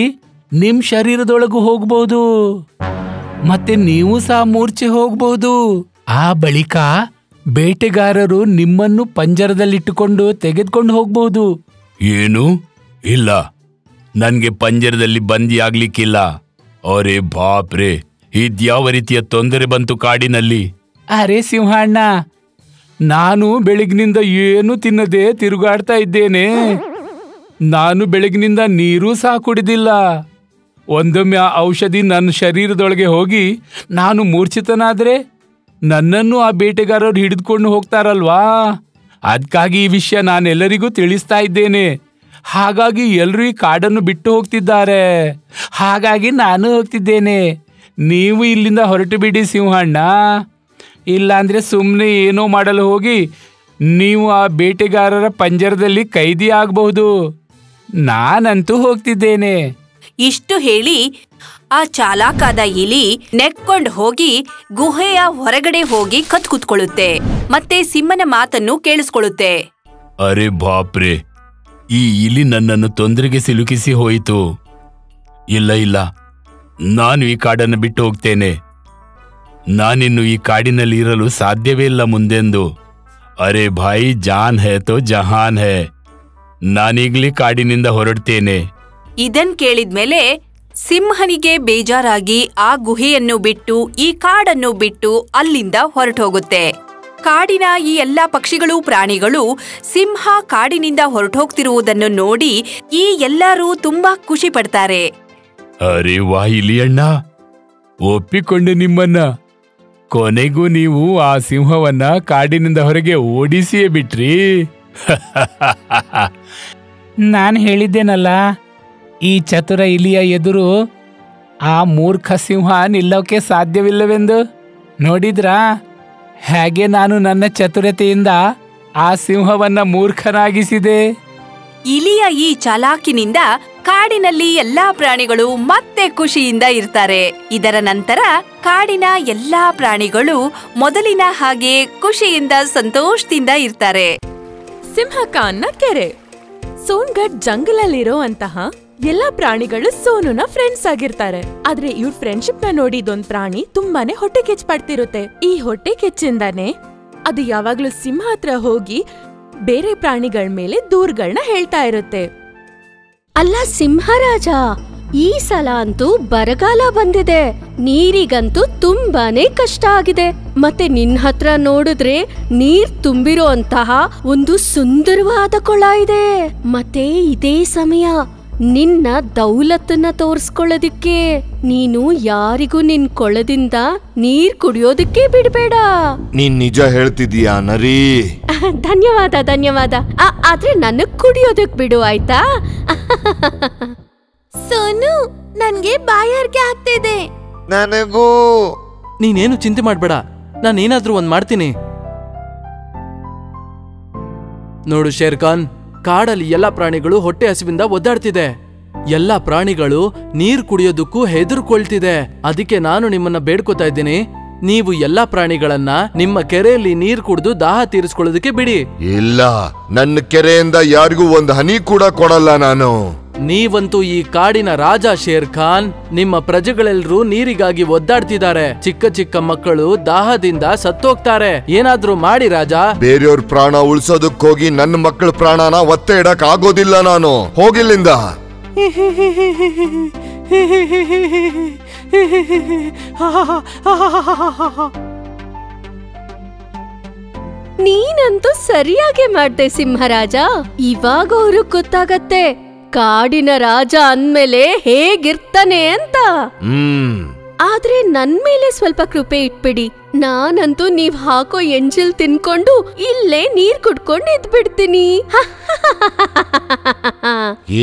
ನಿಮ್ ಶರೀರದೊಳಗೂ ಹೋಗಬಹುದು ಮತ್ತೆ ನೀವು ಸಹ ಮೂರ್ಛೆ ಹೋಗಬಹುದು. ಆ ಬಳಿಕ ಬೇಟೆಗಾರರು ನಿಮ್ಮನ್ನು ಪಂಜರದಲ್ಲಿಟ್ಟುಕೊಂಡು ತೆಗೆದುಕೊಂಡು ಹೋಗಬಹುದು. ಏನು? ಇಲ್ಲ, ನನ್ಗೆ ಪಂಜರದಲ್ಲಿ ಬಂದಿ ಆಗ್ಲಿಕ್ಕಿಲ್ಲ. ಅರೆ ಬಾಪ್ರೆ, ಇದ್ಯಾವ ರೀತಿಯ ತೊಂದರೆ ಬಂತು ಕಾಡಿನಲ್ಲಿ? ಅರೆ ಸಿಂಹಣ್ಣ, ನಾನು ಬೆಳಗಿನಿಂದ ಏನು ತಿನ್ನದೆ ತಿರುಗಾಡ್ತಾ ಇದ್ದೇನೆ. ನಾನು ಬೆಳಗಿನಿಂದ ನೀರೂ ಸಹ ಕುಡಿದಿಲ್ಲ. ಒಂದೊಮ್ಮೆ ಆ ಔಷಧಿ ನನ್ನ ಶರೀರದೊಳಗೆ ಹೋಗಿ ನಾನು ಮೂರ್ಛಿತನಾದ್ರೆ ನನ್ನನ್ನು ಆ ಬೇಟೆಗಾರರು ಹಿಡಿದುಕೊಂಡು ಹೋಗ್ತಾರಲ್ವಾ. ಅದಕ್ಕಾಗಿ ಈ ವಿಷಯ ನಾನೆಲ್ಲರಿಗೂ ತಿಳಿಸ್ತಾ ಇದ್ದೇನೆ. ಹಾಗಾಗಿ ಎಲ್ಲರೂ ಈ ಕಾಡನ್ನು ಬಿಟ್ಟು ಹೋಗ್ತಿದ್ದಾರೆ. ಹಾಗಾಗಿ ನಾನು ಹೋಗ್ತಿದ್ದೇನೆ. ನೀವು ಇಲ್ಲಿಂದ ಹೊರಟು ಬಿಡಿ ಸಿಂಹಣ್ಣ. ಇಲ್ಲಾಂದ್ರೆ ಸುಮ್ಮನೆ ಏನೋ ಮಾಡಲು ಹೋಗಿ ನೀವು ಆ ಬೇಟೆಗಾರರ ಪಂಜರದಲ್ಲಿ ಕೈದಿ ಆಗಬಹುದು. ನಾನಂತೂ ಹೋಗ್ತಿದ್ದೇನೆ. ಇಷ್ಟು ಹೇಳಿ ಆ ಚಾಲಾಕಾದ ಇಲಿ ನೆಕ್ಕೊಂಡು ಹೋಗಿ ಗುಹೆಯ ಹೊರಗಡೆ ಹೋಗಿ ಕತ್ ಕೂತ್ಕೊಳ್ಳುತ್ತೆ ಮತ್ತೆ ಸಿಂಹನ ಮಾತನ್ನು ಕೇಳಿಸ್ಕೊಳ್ಳುತ್ತೆ. ಅರೆ ಬಾಪ್ರೆ, ಈ ಇಲಿ ನನ್ನನ್ನು ತೊಂದರೆಗೆ ಸಿಲುಕಿಸಿ ಹೋಯಿತು. ಇಲ್ಲ ಇಲ್ಲ, ನಾನು ಈ ಕಾಡನ್ನು ಬಿಟ್ಟು ಹೋಗ್ತೇನೆ. ನಾನಿನ್ನು ಈ ಕಾಡಿನಲ್ಲಿ ಇರಲು ಸಾಧ್ಯವೇ ಇಲ್ಲ ಮುಂದೆಂದು. ಅರೆ ಭಾಯಿ, ಜಾನ್ ಹೇ ತೋ ಜಹಾನ್ ಹೇ. ನಾನೀಗ್ಲೇ ಕಾಡಿನಿಂದ ಹೊರಡ್ತೇನೆ. ಇದನ್ ಕೇಳಿದ್ಮೇಲೆ ಸಿಂಹನಿಗೆ ಬೇಜಾರಾಗಿ ಆ ಗುಹೆಯನ್ನು ಬಿಟ್ಟು ಈ ಕಾಡನ್ನು ಬಿಟ್ಟು ಅಲ್ಲಿಂದ ಹೊರಟೋಗುತ್ತೆ. ಕಾಡಿನ ಈ ಎಲ್ಲಾ ಪಕ್ಷಿಗಳು ಪ್ರಾಣಿಗಳು ಸಿಂಹ ಕಾಡಿನಿಂದ ಹೊರಟೋಗ್ತಿರುವುದನ್ನು ನೋಡಿ ಈ ಎಲ್ಲರೂ ತುಂಬಾ ಖುಷಿ ಪಡ್ತಾರೆ. ಅರೆ ವಾ ಇಲಿಯಣ್ಣ, ಒಪ್ಪಿಕೊಂಡೆ ನಿಮ್ಮನ್ನ. ಕೊನೆಗೂ ನೀವು ಆ ಸಿಂಹವನ್ನ ಕಾಡಿನಿಂದ ಹೊರಗೆ ಓಡಿಸಿಯೇ ಬಿಟ್ರಿ. ನಾನು ಹೇಳಿದ್ದೇನಲ್ಲ, ಈ ಚತುರ ಇಲಿಯ ಎದುರು ಆ ಮೂರ್ಖ ಸಿಂಹ ನಿಲ್ಲೋಕೆ ಸಾಧ್ಯವಿಲ್ಲವೆಂದು. ನೋಡಿದ್ರಾ ಹೇಗೆ ನಾನು ನನ್ನ ಚತುರತೆಯಿಂದ ಆ ಸಿಂಹವನ್ನ ಮೂರ್ಖನಾಗಿಸಿದೆ. ಇಲಿಯ ಈ ಚಾಲಾಕಿನಿಂದ ಕಾಡಿನಲ್ಲಿ ಎಲ್ಲಾ ಪ್ರಾಣಿಗಳು ಮತ್ತೆ ಖುಷಿಯಿಂದ ಇರ್ತಾರೆ. ಇದರ ನಂತರ ಕಾಡಿನ ಎಲ್ಲಾ ಪ್ರಾಣಿಗಳು ಮೊದಲಿನ ಹಾಗೆ ಖುಷಿಯಿಂದ ಸಂತೋಷದಿಂದ ಇರ್ತಾರೆ. ಸಿಂಹಕಾನ್ನ ಕೆರೆ. ಸೋನ್ಗಢ್ ಜಂಗಲಲ್ಲಿರೋ ಅಂತಹ ಎಲ್ಲಾ ಪ್ರಾಣಿಗಳು ಸೋನುನ ಫ್ರೆಂಡ್ಸ್ ಆಗಿರ್ತಾರೆ. ಆದ್ರೆ ಇವ್ರ ಫ್ರೆಂಡ್ಶಿಪ್ ನ ನೋಡಿ ಇದೊಂದ್ ಪ್ರಾಣಿ ತುಂಬಾನೇ ಹೊಟ್ಟೆ ಕೆಚ್ಚ ಪಡ್ತಿರುತ್ತೆ. ಈ ಹೊಟ್ಟೆ ಕೆಚ್ಚಿಂದಾನೆ ಅದು ಯಾವಾಗ್ಲೂ ಸಿಂಹ ಹತ್ರ ಹೋಗಿ ಬೇರೆ ಪ್ರಾಣಿಗಳ ಮೇಲೆ ದೂರ್ಗಳನ್ನ ಹೇಳ್ತಾ ಇರುತ್ತೆ. ಅಲ್ಲ ಸಿಂಹರಾಜ, ಈ ಸಲ ಅಂತೂ ಬರಗಾಲ ಬಂದಿದೆ. ನೀರಿಗಂತೂ ತುಂಬಾನೇ ಕಷ್ಟ ಆಗಿದೆ. ಮತ್ತೆ ನಿನ್ ಹತ್ರ ನೋಡಿದ್ರೆ ನೀರ್ ತುಂಬಿರೋ ಅಂತಹ ಒಂದು ಸುಂದರವಾದ ಕೊಳ ಇದೆ. ಮತ್ತೆ ಇದೇ ಸಮಯ ನಿನ್ನ ದೌಲತ್ತನ್ನ ತೋರ್ಸ್ಕೊಳ್ಳೋದಿಕ್ಕೆ ನೀನು ಯಾರಿಗೂ ನಿನ್ ಕೊಳದಿಂದ ನೀರ್ ಕುಡಿಯೋದಕ್ಕೆ ಬಿಡ್ಬೇಡ. ನೀನ್ ನಿಜ ಹೇಳ್ತಿದೀಯಾ ನರಿ? ಧನ್ಯವಾದ ಧನ್ಯವಾದ. ಆದ್ರೆ ನನಗ್ ಕುಡಿಯೋದಕ್ ಬಿಡು ಆಯ್ತಾ? ಸೋನು, ನನ್ಗೆ ಬಾಯಾರಿಕೆ ಆಗ್ತಿದೆ. ನನಗೂ. ನೀನೇನು ಚಿಂತೆ ಮಾಡ್ಬೇಡ, ನಾನೇನಾದ್ರೂ ಒಂದ್ ಮಾಡ್ತೀನಿ. ನೋಡು ಶೇರ್ಖಾನ್, ಕಾಡಲ್ಲಿ ಎಲ್ಲಾ ಪ್ರಾಣಿಗಳು ಹೊಟ್ಟೆ ಹಸಿವಿಂದ ಒದ್ದಾಡ್ತಿದೆ. ಎಲ್ಲಾ ಪ್ರಾಣಿಗಳು ನೀರ್ ಕುಡಿಯೋದಕ್ಕೂ ಹೆದರ್ಕೊಳ್ತಿದೆ. ಅದಕ್ಕೆ ನಾನು ನಿಮ್ಮನ್ನ ಬೇಡ್ಕೋತಾ ಇದ್ದೀನಿ, ನೀವು ಎಲ್ಲಾ ಪ್ರಾಣಿಗಳನ್ನ ನಿಮ್ಮ ಕೆರೆಯಲ್ಲಿ ನೀರ್ ಕುಡಿದು ದಾಹ ತೀರಿಸ್ಕೊಳ್ಳೋದಕ್ಕೆ ಬಿಡಿ. ಇಲ್ಲ, ನನ್ನ ಕೆರೆಯಿಂದ ಯಾರಿಗೂ ಒಂದ್ ಹನಿ ಕೂಡ ಕೊಡಲ್ಲ ನಾನು. ನೀವಂತೂ ಈ ಕಾಡಿನ ರಾಜ ಶೇರ್ ಖಾನ್. ನಿಮ್ಮ ಪ್ರಜೆಗಳೆಲ್ಲರೂ ನೀರಿಗಾಗಿ ಒದ್ದಾಡ್ತಿದ್ದಾರೆ. ಚಿಕ್ಕ ಚಿಕ್ಕ ಮಕ್ಕಳು ದಾಹದಿಂದ ಸತ್ತೋಗ್ತಾರೆ. ಏನಾದ್ರೂ ಮಾಡಿ ರಾಜ. ಬೇರೆಯವ್ರ ಪ್ರಾಣ ಉಳ್ಸೋದಕ್ಕೋಗಿ ನನ್ನ ಮಕ್ಕಳ ಪ್ರಾಣನ ಒತ್ತೆ ಇಡಕ್ ಆಗೋದಿಲ್ಲ. ನಾನು ಹೋಗಿಲ್ಲಿಂದ. ನೀನಂತೂ ಸರಿಯಾಗಿ ಮಾಡ್ದೆ ಸಿಂಹರಾಜ. ಇವಾಗ ಅವ್ರು ಗೊತ್ತಾಗತ್ತೆ ಕಾಡಿನ ರಾಜ ಅಂದ್ಮೇಲೆ ಹೇಗಿರ್ತಾನೆ ಅಂತ. ಆದ್ರೆ ನನ್ ಮೇಲೆ ಸ್ವಲ್ಪ ಕೃಪೆ ಇಟ್ಬಿಡಿ. ನಾನಂತೂ ನೀವ್ ಹಾಕೋ ಎಂಜಿಲ್ ತಿನ್ಕೊಂಡು ಇಲ್ಲೇ ನೀರ್ ಕುಡ್ಕೊಂಡು ಇದ್ಬಿಡ್ತೀನಿ.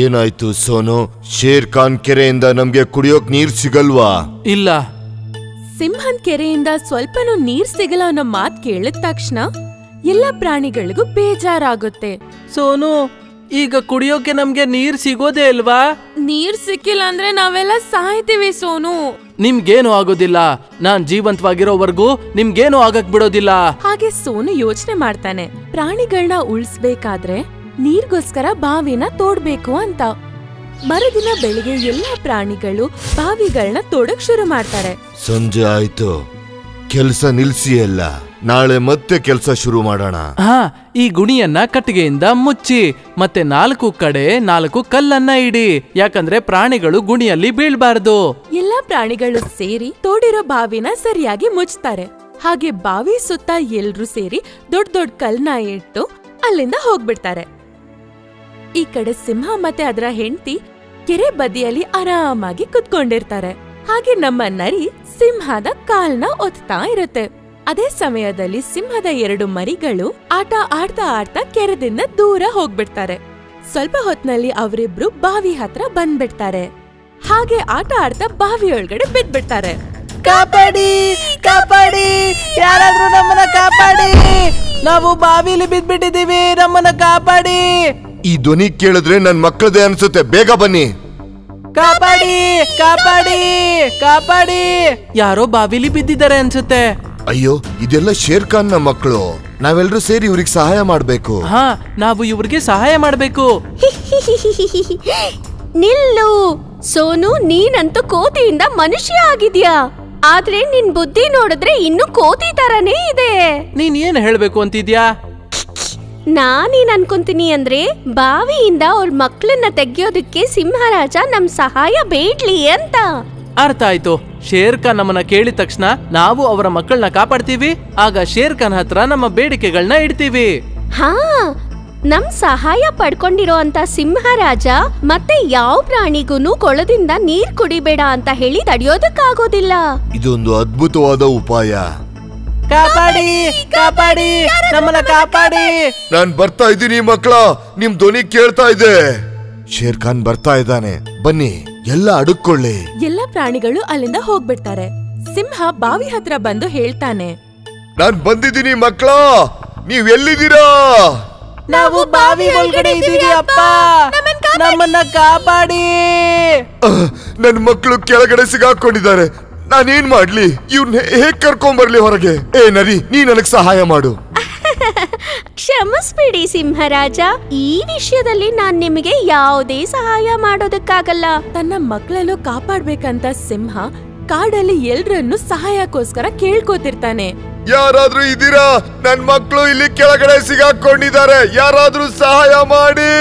ಏನಾಯ್ತು ಸೋನು? ಶೇರ್ ಖಾನ್ ಕೆರೆಯಿಂದ ನಮ್ಗೆ ಕುಡಿಯೋಕ್ ನೀರ್ ಸಿಗಲ್ವಾ? ಇಲ್ಲ. ಸಿಂಹನ್ ಕೆರೆಯಿಂದ ಸ್ವಲ್ಪನೂ ನೀರ್ ಸಿಗಲ್ಲ ಅನ್ನೋ ಮಾತ್ ಕೇಳಿದ ತಕ್ಷಣ ಎಲ್ಲ ಪ್ರಾಣಿಗಳಿಗೂ ಬೇಜಾರಾಗುತ್ತೆ. ಸೋನು, ಈಗ ಕುಡಿಯೋಕೆ ನಮ್ಗೆ ನೀರ್ ಸಿಗೋದೇ ಇಲ್ವಾ? ನೀರ್ ಸಿಕ್ಕಿಲ್ಲ ಅಂದ್ರೆ ನಾವೆಲ್ಲ ಸಾಯ್ತೀವಿ ಸೋನು. ನಿಮ್ಗೇನು ಆಗೋದಿಲ್ಲ. ನಾನ್ ಜೀವಂತವಾಗಿರೋವರೆಗೂ ನಿಮ್ಗೇನು ಆಗಕ್ ಬಿಡೋದಿಲ್ಲ. ಹಾಗೆ ಸೋನು ಯೋಚನೆ ಮಾಡ್ತಾನೆ, ಪ್ರಾಣಿಗಳನ್ನ ಉಳಿಸ್ಬೇಕಾದ್ರೆ ನೀರ್ಗೋಸ್ಕರ ಬಾವಿನ ತೋಡ್ಬೇಕು ಅಂತ. ಮರುದಿನ ಬೆಳಿಗ್ಗೆ ಎಲ್ಲಾ ಪ್ರಾಣಿಗಳು ಬಾವಿಗಳನ್ನ ತೋಡಕ್ ಶುರು ಮಾಡ್ತಾರೆ. ಸಂಜೆ ಆಯ್ತು, ಕೆಲ್ಸ ನಿಲ್ಸಿ ಎಲ್ಲ. ನಾಳೆ ಮತ್ತೆ ಕೆಲ್ಸ ಶುರು ಮಾಡೋಣ. ಈ ಗುಣಿಯನ್ನ ಕಟ್ಟಿಗೆಯಿಂದ ಮುಚ್ಚಿ ಮತ್ತೆ 4 ಕಡೆ 4 ಕಲ್ಲನ್ನ ಇಡಿ. ಯಾಕಂದ್ರೆ ಪ್ರಾಣಿಗಳು ಗುಣಿಯಲ್ಲಿ ಬೀಳ್ಬಾರ್ದು. ಎಲ್ಲಾ ಪ್ರಾಣಿಗಳು ಸೇರಿ ತೋಡಿರೋ ಬಾವಿನ ಸರಿಯಾಗಿ ಮುಚ್ತಾರೆ. ಹಾಗೆ ಬಾವಿ ಸುತ್ತ ಎಲ್ರೂ ಸೇರಿ ದೊಡ್ಡ ದೊಡ್ಡ ಕಲ್ನ ಇಟ್ಟು ಅಲ್ಲಿಂದ ಹೋಗ್ಬಿಡ್ತಾರೆ. ಈ ಕಡೆ ಸಿಂಹ ಮತ್ತೆ ಅದರ ಹೆಂಡತಿ ಕೆರೆ ಬದಿಯಲ್ಲಿ ಆರಾಮಾಗಿ ಕುತ್ಕೊಂಡಿರ್ತಾರೆ. ಹಾಗೆ ನಮ್ಮ ನರಿ ಸಿಂಹದ ಕಾಲ್ನ ಒತ್ತಾ ಇರುತ್ತೆ. ಅದೇ ಸಮಯದಲ್ಲಿ ಸಿಂಹದ 2 ಮರಿಗಳು ಆಟ ಆಡ್ತಾ ಆಡ್ತಾ ಕೆರೆದಿಂದ ದೂರ ಹೋಗ್ಬಿಡ್ತಾರೆ. ಸ್ವಲ್ಪ ಹೊತ್ನಲ್ಲಿ ಅವರಿಬ್ರು ಬಾವಿ ಹತ್ರ ಬಂದ್ಬಿಡ್ತಾರೆ. ಹಾಗೆ ಆಟ ಆಡ್ತಾ ಬಾವಿಯೊಳಗಡೆ ಬಿದ್ಬಿಡ್ತಾರೆ. ಕಾಪಾಡಿ, ಕಾಪಾಡಿ, ಯಾರಾದ್ರೂ ನಮ್ಮನ್ನ ಕಾಪಾಡಿ, ನಾವು ಬಾವಿಲಿ ಬಿದ್ಬಿಟ್ಟಿದೀವಿ, ನಮ್ಮನ್ನ ಕಾಪಾಡಿ. ಈ ಧ್ವನಿ ಕೇಳಿದ್ರೆ ನನ್ ಮಕ್ಕಳದೇ ಅನ್ಸುತ್ತೆ. ಬೇಗ ಬನ್ನಿ. ಕಾಪಾಡಿ, ಕಾಪಾಡಿ, ಕಾಪಾಡಿ. ಯಾರೋ ಬಾವಿಲಿ ಬಿದ್ದಿದ್ದಾರೆ ಅನ್ಸುತ್ತೆ. ಅಯ್ಯೋ, ಇದೆಲ್ಲ ಶೇರ್ ಖಾನ್ ನ ಮಕ್ಕಳು. ನಾವೆಲ್ಲರೂ ಸೇರಿ ಇವ್ರಿಗೆ ಸಹಾಯ ಮಾಡ್ಬೇಕು. ನಾವು ಇವ್ರಿಗೆ ಸಹಾಯ ಮಾಡ್ಬೇಕು. ನಿಲ್ಲು ಸೋನು, ನೀನಂತೂ ಕೋತಿಯಿಂದ ಮನುಷ್ಯ ಆಗಿದ್ಯಾ. ಆದ್ರೆ ನಿನ್ ಬುದ್ಧಿ ನೋಡಿದ್ರೆ ಇನ್ನು ಕೋತಿ ತರನೇ ಇದೆ. ನೀನ್ ಏನ್ ಹೇಳ್ಬೇಕು ಅಂತಿದ್ಯಾ? ನಾನೇನ್ ಅನ್ಕೊಂತೀನಿ ಅಂದ್ರೆ, ಬಾವಿಯಿಂದ ಅವ್ರ ಮಕ್ಳನ್ನ ತೆಗಿಯೋದಕ್ಕೆ ಸಿಂಹರಾಜ ನಮ್ ಸಹಾಯ ಬೇಡ್ಲಿ ಅಂತ. ಅರ್ಥ ಆಯ್ತು. ಶೇರ್ ಖಾನ್ ನಮ್ಮನ್ನ ಕೇಳಿದ ತಕ್ಷಣ ನಾವು ಅವರ ಮಕ್ಕಳನ್ನ ಕಾಪಾಡ್ತೀವಿ. ಆಗ ಶೇರ್ ಖಾನ್ ಹತ್ರ ನಮ್ಮ ಬೇಡಿಕೆಗಳನ್ನ ಇಡ್ತೀವಿ. ನಮ್ ಸಹಾಯ ಪಡ್ಕೊಂಡಿರೋ ಅಂತ ಸಿಂಹರಾಜ ಮತ್ತೆ ಯಾವ ಪ್ರಾಣಿಗೂ ಕೊಳದಿಂದ ನೀರ್ ಕುಡಿಬೇಡ ಅಂತ ಹೇಳಿ ತಡೆಯೋದಕ್ಕಾಗೋದಿಲ್ಲ. ಇದೊಂದು ಅದ್ಭುತವಾದ ಉಪಾಯ. ಕಾಪಾಡಿ, ಕಾಪಾಡಿ, ನಮ್ಮನ್ನ ಕಾಪಾಡಿ. ನಾನ್ ಬರ್ತಾ ಇದ್ದೀನಿ ಮಕ್ಕಳ. ನಿಮ್ ಧ್ವನಿ ಕೇಳ್ತಾ ಇದೆ. ಶೇರ್ ಖಾನ್ ಬರ್ತಾ ಇದ್ದಾನೆ. ಬನ್ನಿ, ಎಲ್ಲ ಅಡುಕೊಳ್ಳಿ. ಎಲ್ಲ ಪ್ರಾಣಿಗಳು ಅಲ್ಲಿಂದ ಹೋಗ್ಬಿಡ್ತಾರೆ. ಸಿಂಹ ಬಾವಿ ಹತ್ರ ಬಂದು ಹೇಳ್ತಾನೆ, ನಾನ್ ಬಂದಿದ್ದೀನಿ ಮಕ್ಕಳ. ನೀವ್ ಎಲ್ಲಿದ್ದೀರಾ? ನಾವು ಬಾವಿ ಒಳಗಡೆ ಇದ್ದೀವಿ ಅಪ್ಪ, ನಮ್ಮನ್ನ ಕಾಪಾಡಿ. ನನ್ ಮಕ್ಕಳು ಕೆಳಗಡೆ ಸಿಗಾಕೊಂಡಿದ್ದಾರೆ. ನಾನೇನ್ ಮಾಡ್ಲಿ? ಇವ್ನ ಹೇಗ್ ಕರ್ಕೊಂಡ್ ಬರ್ಲಿ ಹೊರಗೆ? ನರಿ, ನೀ ನನಗ್ ಸಹಾಯ ಮಾಡು. ಕ್ಷಮಿಸ್ಬಿಡಿ ಸಿಂಹರಾಜ, ಈ ವಿಷಯದಲ್ಲಿ ನಾನ್ ನಿಮಗೆ ಯಾವುದೇ ಸಹಾಯ ಮಾಡೋದಕ್ಕಾಗಲ್ಲ. ತನ್ನ ಮಕ್ಕಳನ್ನು ಕಾಪಾಡ್ಬೇಕಂತ ಸಿಂಹ ಕಾಡಲ್ಲಿ ಎಲ್ರನ್ನು ಸಹಾಯಕ್ಕೋಸ್ಕರ ಕೇಳ್ಕೋತಿರ್ತಾನೆ. ಯಾರಾದ್ರೂ ಇದ್ದೀರಾ? ನನ್ ಮಕ್ಕಳು ಇಲ್ಲಿ ಕೆಳಗಡೆ ಸಿಗಾಕೊಂಡಿದ್ದಾರೆ. ಯಾರಾದ್ರೂ ಸಹಾಯ ಮಾಡಿ.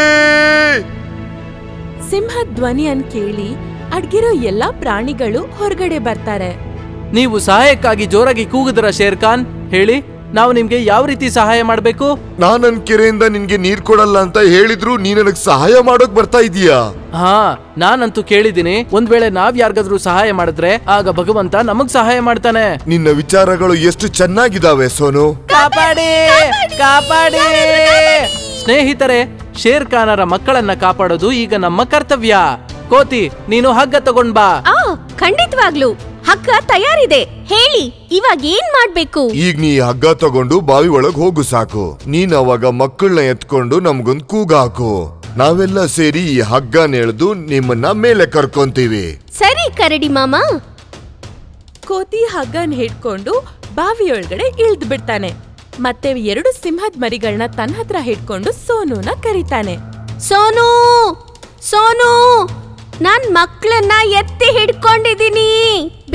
ಸಿಂಹ ಧ್ವನಿಯನ್ ಕೇಳಿ ಅಡ್ಗಿರೋ ಎಲ್ಲಾ ಪ್ರಾಣಿಗಳು ಹೊರಗಡೆ ಬರ್ತಾರೆ. ನೀವು ಸಹಾಯಕ್ಕಾಗಿ ಜೋರಾಗಿ ಕೂಗಿದ್ರ ಶೇರ್ ಖಾನ್? ಹೇಳಿ, ನಾವು ನಿಮ್ಗೆ ಯಾವ ರೀತಿ ಸಹಾಯ ಮಾಡ್ಬೇಕು? ನಾನನ್ ಕೆರೆಯಿಂದ ನಿನ್ಗೆ ನೀರ್ ಕೊಡಲ್ಲ ಅಂತ ಹೇಳಿದ್ರು ನೀ ನನಗ್ ಸಹಾಯ ಮಾಡೋಕ್ ಬರ್ತಾ ಇದೀಯಾ? ನಾನಂತೂ ಕೇಳಿದೀನಿ, ಒಂದ್ ವೇಳೆ ನಾವ್ ಯಾರಿಗಾದ್ರೂ ಸಹಾಯ ಮಾಡಿದ್ರೆ ಆಗ ಭಗವಂತ ನಮಗ್ ಸಹಾಯ ಮಾಡ್ತಾನೆ. ನಿನ್ನ ವಿಚಾರಗಳು ಎಷ್ಟು ಚೆನ್ನಾಗಿದ್ದಾವೆ ಸೋನು. ಕಾಪಾಡಿ, ಕಾಪಾಡಿ. ಸ್ನೇಹಿತರೆ, ಶೇರ್ ಖಾನರ ಮಕ್ಕಳನ್ನ ಕಾಪಾಡೋದು ಈಗ ನಮ್ಮ ಕರ್ತವ್ಯ. ಕೋತಿ, ನೀನು ಹಗ್ಗ ತಗೊಂಡ್ ಬಾ. ಖಂಡಿತವಾಗ್ಲು ಹಗ್ಗ ತಯಾರಿದೆ. ಹೇಳಿ, ಇವಾಗ ಏನ್ ಮಾಡ್ಬೇಕು? ಈಗ ನೀ ಹಗ್ಗ ತಗೊಂಡು ಬಾವಿ ಒಳಗ್ ಹೋಗು ಸಾಕು. ನೀನ್ ಅವಾಗ ಮಕ್ಕಳನ್ನ ಎತ್ಕೊಂಡು ನಮ್ಗೊಂದ್ ಕೂಗ ಹಾಕು. ನಾವೆಲ್ಲ ಸೇರಿ ಈ ಹಗ್ಗನ ಎಳೆದು ನಿಮ್ಮನ್ನ ಮೇಲೆ ಕರ್ಕೊಂತೀವಿ. ಸರಿ ಕರಡಿ ಮಾಮ. ಕೋತಿ ಹಗ್ಗನ್ ಹಿಡ್ಕೊಂಡು ಬಾವಿಯೊಳಗಡೆ ಇಳ್ದು ಬಿಡ್ತಾನೆ. ಮತ್ತೆ 2 ಸಿಂಹದ ಮರಿಗಳನ್ನ ತನ್ನ ಹತ್ರ ಹಿಡ್ಕೊಂಡು ಸೋನುನ ಕರೀತಾನೆ. ಸೋನು, ಸೋನು, ನಾನ್ ಮಕ್ಳನ್ನ ಎತ್ತಿ ಹಿಡ್ಕೊಂಡಿದೀನಿ,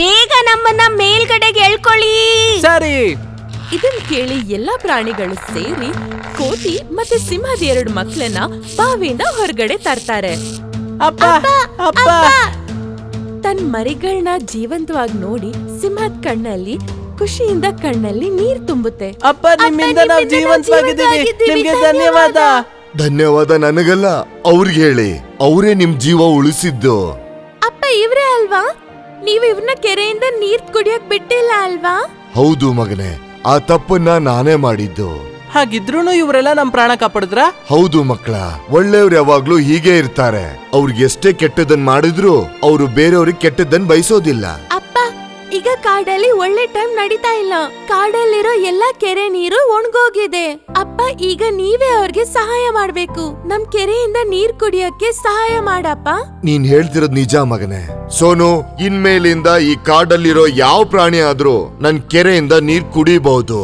ಬೇಗ ನಮ್ಮನ್ನ ಮೇಲ್ಗಡೆಗೆ ಎಳ್ಕೊಳ್ಳಿ. ಸರಿ. ಇದನ್ ಕೇಳಿ ಎಲ್ಲಾ ಪ್ರಾಣಿಗಳು ಸೇರಿ ಕೋತಿ ಮತ್ತೆ ಸಿಂಹದ 2 ಮಕ್ಳನ್ನ ಬಾವಿಯಿಂದ ಹೊರಗಡೆ ತರ್ತಾರೆ. ಅಪ್ಪ ಅಪ್ಪ. ತನ್ ಮರಿಗಳನ್ನ ಜೀವಂತವಾಗಿ ನೋಡಿ ಸಿಂಹದ ಕಣ್ಣಲ್ಲಿ ಖುಷಿಯಿಂದ ಕಣ್ಣಲ್ಲಿ ನೀರ್ ತುಂಬುತ್ತೆ. ಅಪ್ಪ, ನಿಮ್ಮಿಂದ ನಾವು ಜೀವಂತವಾಗಿದ್ದೀವಿ, ನಿಮ್ಗೆ ಧನ್ಯವಾದ. ಧನ್ಯವಾದ ನನಗಲ್ಲ, ಅವ್ರಿಗೆ ಹೇಳಿ, ಅವರೇ ನಿಮ್ ಜೀವ ಉಳಿಸಿದ್ದು. ಅಪ್ಪ, ಇವ್ರೇ ಅಲ್ವಾ? ನೀವು ಇವ್ರನ್ನ ಕೆರೆಯಿಂದ ನೀರ್ ಕುಡಿಯಕ್ ಬಿಟ್ಟಿಲ್ಲ ಅಲ್ವಾ? ಹೌದು ಮಗನೇ, ಆ ತಪ್ಪನ್ನ ನಾನೇ ಮಾಡಿದ್ದು. ಹಾಗಿದ್ರೂನು ಇವರೆಲ್ಲ ನಮ್ ಪ್ರಾಣ ಕಾಪಾಡಿದ್ರ? ಹೌದು ಮಕ್ಕಳ, ಒಳ್ಳೆಯವ್ರು ಯಾವಾಗ್ಲೂ ಹೀಗೆ ಇರ್ತಾರೆ. ಅವ್ರಿಗೆ ಎಷ್ಟೇ ಕೆಟ್ಟದನ್ ಮಾಡಿದ್ರು ಅವರು ಬೇರೆಯವ್ರಿಗೆ ಕೆಟ್ಟದನ್ ಬಯಸೋದಿಲ್ಲ. ಅಪ್ಪ, ಈಗ ಕಾಡಲ್ಲಿ ಒಳ್ಳೆ ಟೈಮ್ ನಡೀತಾ ಇಲ್ಲ. ಕಾಡಲ್ಲಿರೋ ಎಲ್ಲಾ ಕೆರೆ ನೀರು ಒಣಗೋಗಿದೆ. ಅಪ್ಪ, ಈಗ ನೀವೇ ಅವ್ರಿಗೆ ಸಹಾಯ ಮಾಡ್ಬೇಕು. ನಮ್ ಕೆರೆಯಿಂದ ನೀರ್ ಕುಡಿಯಕ್ಕೆ ಸಹಾಯ ಮಾಡಪ್ಪ. ನೀನ್ ಹೇಳ್ತಿರೋದ್ ನಿಜ ಮಗನೇ. ಸೋನು, ಇನ್ಮೇಲಿಂದ ಈ ಕಾಡಲ್ಲಿರೋ ಯಾವ ಪ್ರಾಣಿ ಆದ್ರೂ ನನ್ ಕೆರೆಯಿಂದ ನೀರ್ ಕುಡಿಬಹುದು.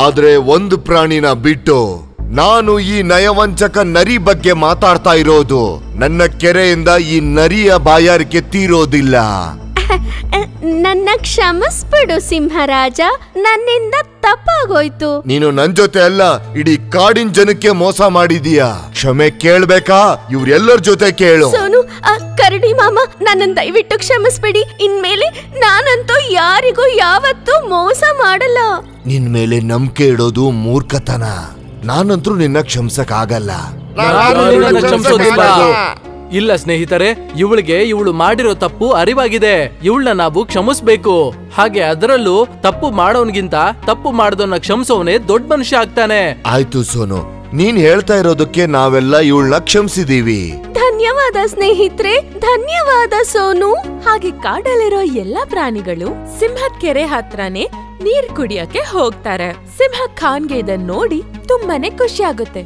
ಆದ್ರೆ ಒಂದು ಪ್ರಾಣಿನ ಬಿಟ್ಟು ನಾನು ಈ ನಯವಂಚಕ ನರಿ ಬಗ್ಗೆ ಮಾತಾಡ್ತಾ ಇರೋದು. ನನ್ನ ಕೆರೆಯಿಂದ ಈ ನರಿಯ ಬಾಯಾರಿಕೆ ತೀರೋದಿಲ್ಲ. ನನ್ನ ಕ್ಷಮಿಸ್ಬಿಡು ಸಿಂಹರಾಜ, ನನ್ನಿಂದ ತಪ್ಪಾಗೋಯ್ತು. ನೀನು ನನ್ ಜೊತೆ ಅಲ್ಲ, ಇಡೀ ಕಾಡಿನ ಜನಕ್ಕೆ ಮೋಸ ಮಾಡಿದೀಯ. ಕ್ಷಮೆ ಕೇಳ್ಬೇಕಾ? ಇವ್ರೆಲ್ಲರ ಜೊತೆ ಕೇಳು. ಸೋನು, ಕರಡಿ ಮಾಮ, ನನ್ನನ್ನು ದಯವಿಟ್ಟು ಕ್ಷಮಿಸ್ಬಿಡಿ. ಇನ್ಮೇಲೆ ನಾನಂತೂ ಯಾರಿಗೂ ಯಾವತ್ತೂ ಮೋಸ ಮಾಡಲ್ಲ. ನಿನ್ ಮೇಲೆ ನಂಬಿಕೆ ಇಡೋದು ಮೂರ್ಖತನ. ನಾನಂತರೂ ನಿನ್ನ ಕ್ಷಮಿಸಕ್ ಆಗಲ್ಲ. ಇಲ್ಲ ಸ್ನೇಹಿತರೆ, ಇವಳು ಮಾಡಿರೋ ತಪ್ಪು ಅರಿವಾಗಿದೆ. ಇವಳನ್ನ ನಾವು ಕ್ಷಮಿಸ್ಬೇಕು. ಹಾಗೆ ಅದರಲ್ಲೂ ತಪ್ಪು ಮಾಡೋನ್ಗಿಂತ ತಪ್ಪು ಮಾಡದವನ್ನ ಕ್ಷಮಿಸೋವನೇ ದೊಡ್ಡ ಮನುಷ್ಯ ಆಗ್ತಾನೆ. ಆಯ್ತು ಸೋನು, ನೀನ್ ಹೇಳ್ತಾ ಇರೋದಕ್ಕೆ ನಾವೆಲ್ಲ ಇವಳನ್ನ ಕ್ಷಮಿಸಿದೀವಿ. ಧನ್ಯವಾದ ಸ್ನೇಹಿತರೆ, ಧನ್ಯವಾದ ಸೋನು. ಹಾಗೆ ಕಾಡಲ್ಲಿರೋ ಎಲ್ಲಾ ಪ್ರಾಣಿಗಳು ಸಿಂಹದ ಕೆರೆ ಹತ್ರನೇ ನೀರ್ ಕುಡಿಯಕ್ಕೆ ಹೋಗ್ತಾರೆ. ಸಿಂಹ ಖಾನ್ಗೆ ಇದನ್ನ ನೋಡಿ ತುಂಬಾನೇ ಖುಷಿ ಆಗುತ್ತೆ.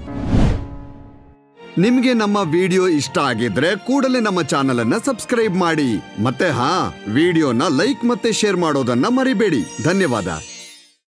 ನಿಮ್ಗೆ ನಮ್ಮ ವಿಡಿಯೋ ಇಷ್ಟ ಆಗಿದ್ರೆ ಕೂಡಲೇ ನಮ್ಮ ಚಾನೆಲ್ ಅನ್ನ ಸಬ್ಸ್ಕ್ರೈಬ್ ಮಾಡಿ. ಮತ್ತೆ ವಿಡಿಯೋನ ಲೈಕ್ ಮತ್ತೆ ಶೇರ್ ಮಾಡೋದನ್ನ ಮರಿಬೇಡಿ. ಧನ್ಯವಾದ.